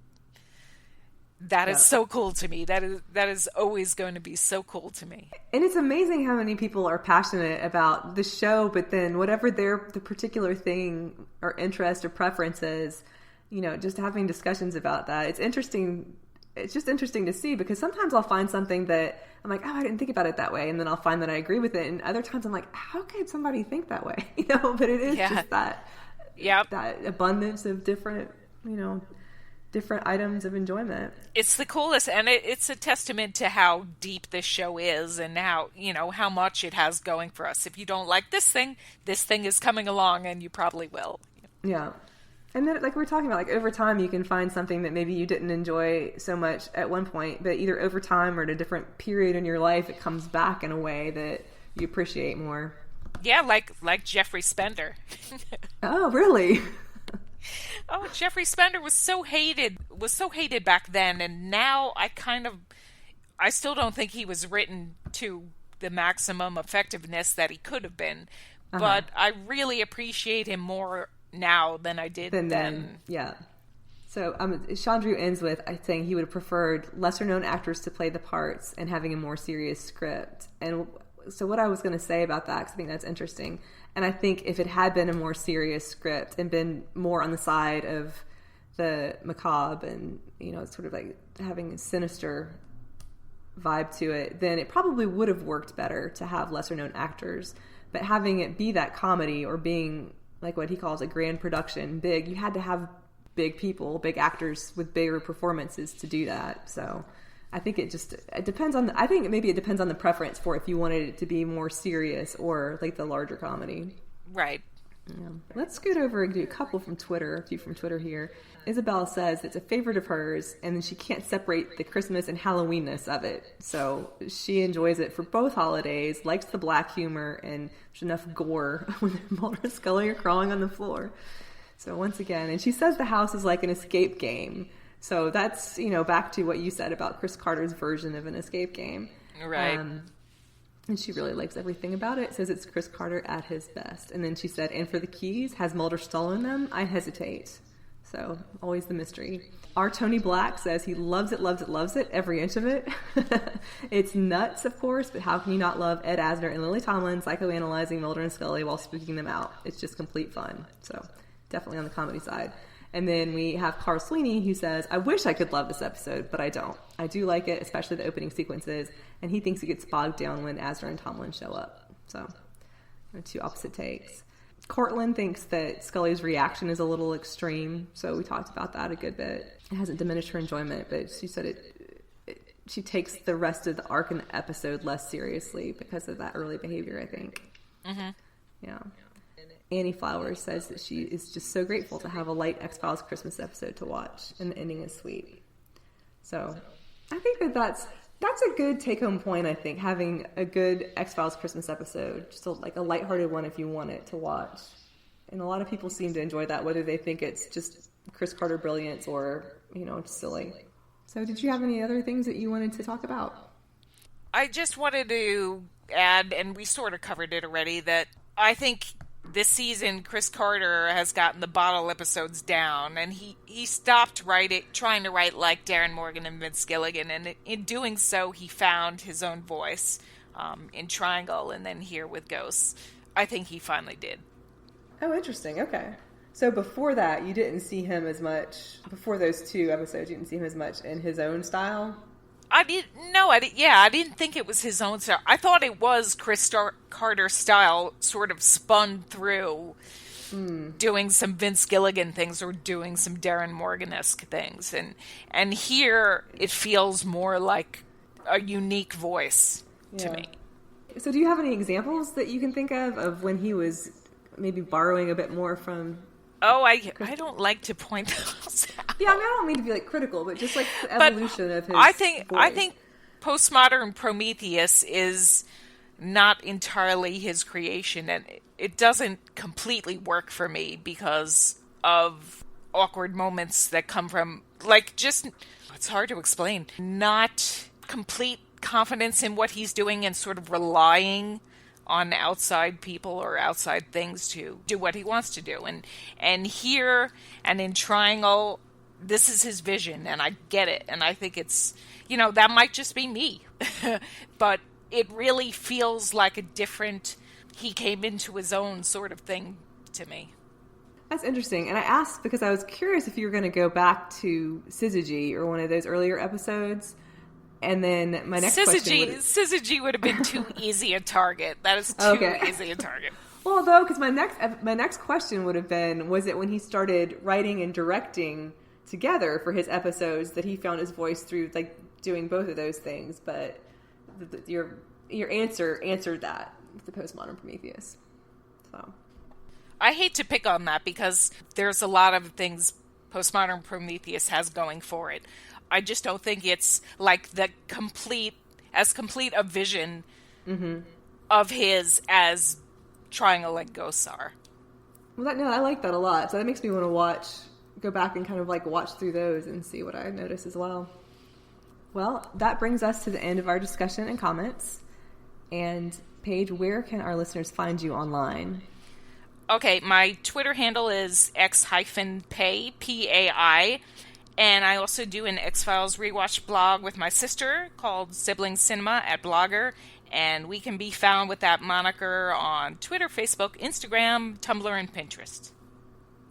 That is so cool to me. That is always going to be so cool to me. And it's amazing how many people are passionate about the show, but then whatever the particular thing or interest or preference is, just having discussions about that. It's interesting. It's just interesting to see, because sometimes I'll find something that I'm like, oh, I didn't think about it that way. And then I'll find that I agree with it. And other times I'm like, how could somebody think that way? But it is just that abundance of different, different items of enjoyment. It's the coolest, and it's a testament to how deep this show is, and how how much it has going for us. If you don't like this thing is coming along, and you probably will. Yeah. And then, like we were talking about, like over time you can find something that maybe you didn't enjoy so much at one point, but either over time or at a different period in your life, it comes back in a way that you appreciate more. Yeah, like Jeffrey Spender. Oh, really? Oh, Jeffrey Spender was so hated back then, and now I still don't think he was written to the maximum effectiveness that he could have been, but I really appreciate him more now than I did then. Yeah. So Chandru ends with saying he would have preferred lesser known actors to play the parts and having a more serious script. And so what I was going to say about that, because I think that's interesting, and I think if it had been a more serious script and been more on the side of the macabre and sort of like having a sinister vibe to it, then it probably would have worked better to have lesser known actors. But having it be that comedy, or being like what he calls a grand production, big, you had to have big people, big actors with bigger performances to do that. So I think it depends on I think maybe it depends on the preference for if you wanted it to be more serious or like the larger comedy. Right. Yeah. Let's scoot over and do a few from Twitter here. Isabel says it's a favorite of hers, and then she can't separate the Christmas and Halloweenness of it. So she enjoys it for both holidays, likes the black humor, and there's enough gore when Mulder and Scully are crawling on the floor. So once again, and she says the house is like an escape game. So that's, back to what you said about Chris Carter's version of an escape game. Right. And she really likes everything about it. Says it's Chris Carter at his best. And then she said, and for the keys, has Mulder stolen them? I hesitate. So always the mystery. Our Tony Black says he loves it, every inch of it. It's nuts, of course, but how can you not love Ed Asner and Lily Tomlin psychoanalyzing Mulder and Scully while spooking them out? It's just complete fun. So definitely on the comedy side. And then we have Carl Sweeney, who says, I wish I could love this episode, but I don't. I do like it, especially the opening sequences, and he thinks it gets bogged down when Asner and Tomlin show up. So, two opposite takes. Cortlan thinks that Scully's reaction is a little extreme, so we talked about that a good bit. It hasn't diminished her enjoyment, but she said she takes the rest of the arc in the episode less seriously because of that early behavior, I think. Mm-hmm. Yeah. Annie Flowers says that she is just so grateful to have a light X-Files Christmas episode to watch, and the ending is sweet. So I think that's a good take-home point, I think, having a good X-Files Christmas episode, just a lighthearted one if you want it to watch. And a lot of people seem to enjoy that, whether they think it's just Chris Carter brilliance or, it's silly. So did you have any other things that you wanted to talk about? I just wanted to add, and we sort of covered it already, that I think this season Chris Carter has gotten the bottle episodes down, and he stopped trying to write like Darren Morgan and Vince Gilligan, and in doing so he found his own voice in Triangle, and then here with Ghosts. I think he finally did. Oh, interesting. Okay. So before that, you didn't see him as much, before those two episodes, you didn't see him as much in his own style? I didn't think it was his own style. I thought it was Chris Carter's style sort of spun through doing some Vince Gilligan things or doing some Darren Morgan-esque things. And here it feels more like a unique voice to me. So do you have any examples that you can think of when he was maybe borrowing a bit more from... Oh, I don't like to point those out. Yeah, I don't mean to be critical, but just the evolution of his voice. I think Postmodern Prometheus is not entirely his creation, and it doesn't completely work for me because of awkward moments that come from, like, just, it's hard to explain, not complete confidence in what he's doing and sort of relying on outside people or outside things to do what he wants to do. And here, and in Triangle, this is his vision, and I get it. And I think it's, that might just be me. But it really feels like a different, he came into his own sort of thing to me. That's interesting. And I asked because I was curious if you were going to go back to Syzygy or one of those earlier episodes. And then my next question Syzygy would have been too easy a target. That is too easy a target. Well, though, because my next question would have been, was it when he started writing and directing together for his episodes that he found his voice through, like, doing both of those things? But your answer answered that with the Postmodern Prometheus. So I hate to pick on that because there's a lot of things Postmodern Prometheus has going for it. I just don't think it's like the complete a vision of his as Triangle and Ghosts are. Well, I like that a lot. So that makes me want to go back and kind of like watch through those and see what I notice as well. Well, that brings us to the end of our discussion and comments. And Paige, where can our listeners find you online? Okay, my Twitter handle is x-pay, P-A-I. And I also do an X-Files rewatch blog with my sister called Sibling Cinema at Blogger. And we can be found with that moniker on Twitter, Facebook, Instagram, Tumblr, and Pinterest.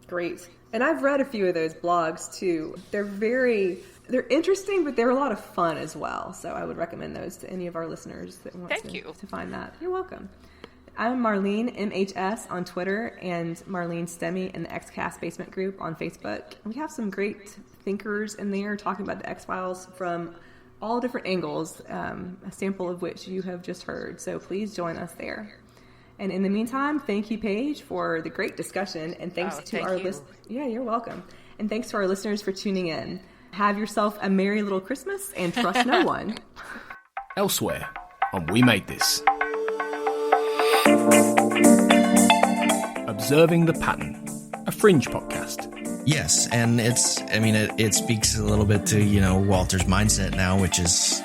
Great. And I've read a few of those blogs, too. They're interesting, but they're a lot of fun as well. So I would recommend those to any of our listeners that want to find that. You're welcome. I'm Marlene, MHS, on Twitter, and Marlene Stemme in the XCast Basement Group on Facebook. We have some great thinkers in there talking about the X-Files from all different angles, a sample of which you have just heard. So please join us there. And in the meantime, thank you, Paige, for the great discussion, and thanks to our listeners. Yeah, you're welcome. And thanks to our listeners for tuning in. Have yourself a merry little Christmas and trust no one. Elsewhere on We Made This. Observing the Pattern, a Fringe podcast. Yes, and it speaks a little bit to, Walter's mindset now, which is,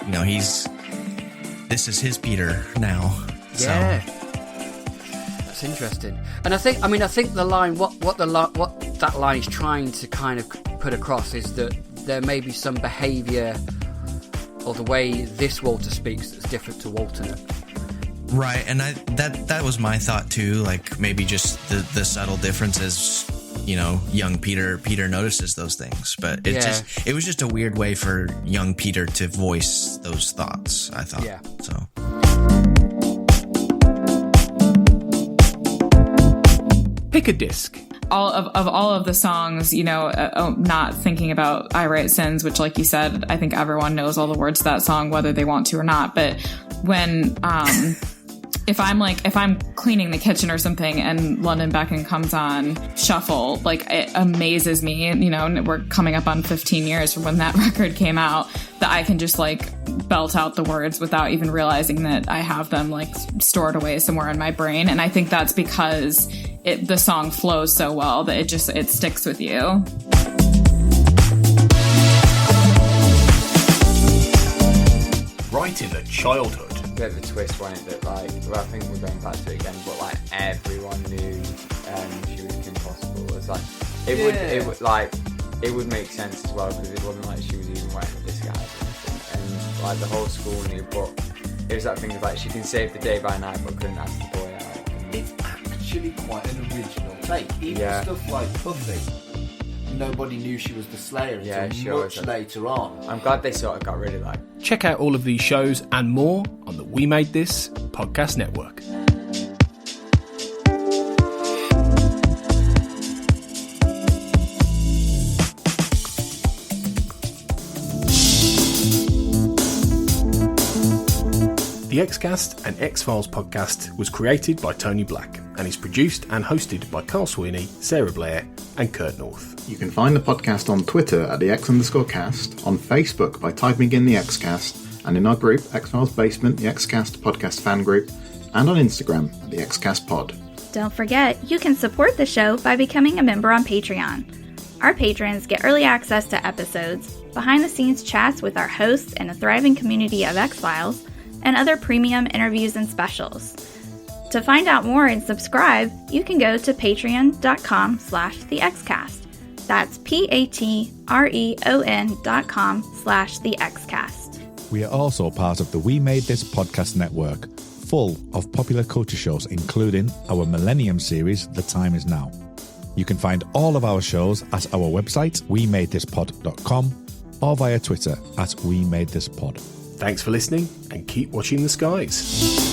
this is his Peter now. Yeah. So. That's interesting. And I think the line, what that line is trying to kind of put across is that there may be some behaviour or the way this Walter speaks that's different to Walternate. Right, and that was my thought too, like maybe just the subtle differences, young Peter notices those things, but it was just a weird way for young Peter to voice those thoughts, I thought. Yeah. So pick a disc. All of the songs, not thinking about I Write Sins, which, like you said, I think everyone knows all the words to that song, whether they want to or not. But when, if I'm cleaning the kitchen or something and London Beacon comes on shuffle, like, it amazes me, and we're coming up on 15 years from when that record came out, that I can just like belt out the words without even realizing that I have them like stored away somewhere in my brain. And I think that's because the song flows so well that it sticks with you. Right in the childhood. Bit of a twist, wasn't it? That I think we're going back to it again, but like everyone knew she was Kim Possible. It's like it would make sense as well because it wasn't like she was even wearing a disguise or anything, and like the whole school knew. But it was that thing of like she can save the day by night, but couldn't ask the boy out. It's actually quite an original take. Even stuff like Buffy. Nobody knew she was the Slayer until much later on. I'm glad they sort of got rid of that. Check out all of these shows and more on the We Made This podcast network. The Xcast and X-Files podcast was created by Tony Black and is produced and hosted by Carl Sweeney, Sarah Blair and Kurt North. You can find the podcast on Twitter at the X_cast, on Facebook by typing in the Xcast, and in our group, X-Files Basement, the Xcast podcast fan group, and on Instagram at the Xcast Pod. Don't forget, you can support the show by becoming a member on Patreon. Our patrons get early access to episodes, behind-the-scenes chats with our hosts and a thriving community of X-Files, and other premium interviews and specials. To find out more and subscribe, you can go to patreon.com/thexcast. That's patreon.com/thexcast. We are also part of the We Made This podcast network, full of popular culture shows, including our Millennium series, The Time Is Now. You can find all of our shows at our website, wemadethispod.com, or via Twitter at wemadethispod. Thanks for listening, and keep watching the skies.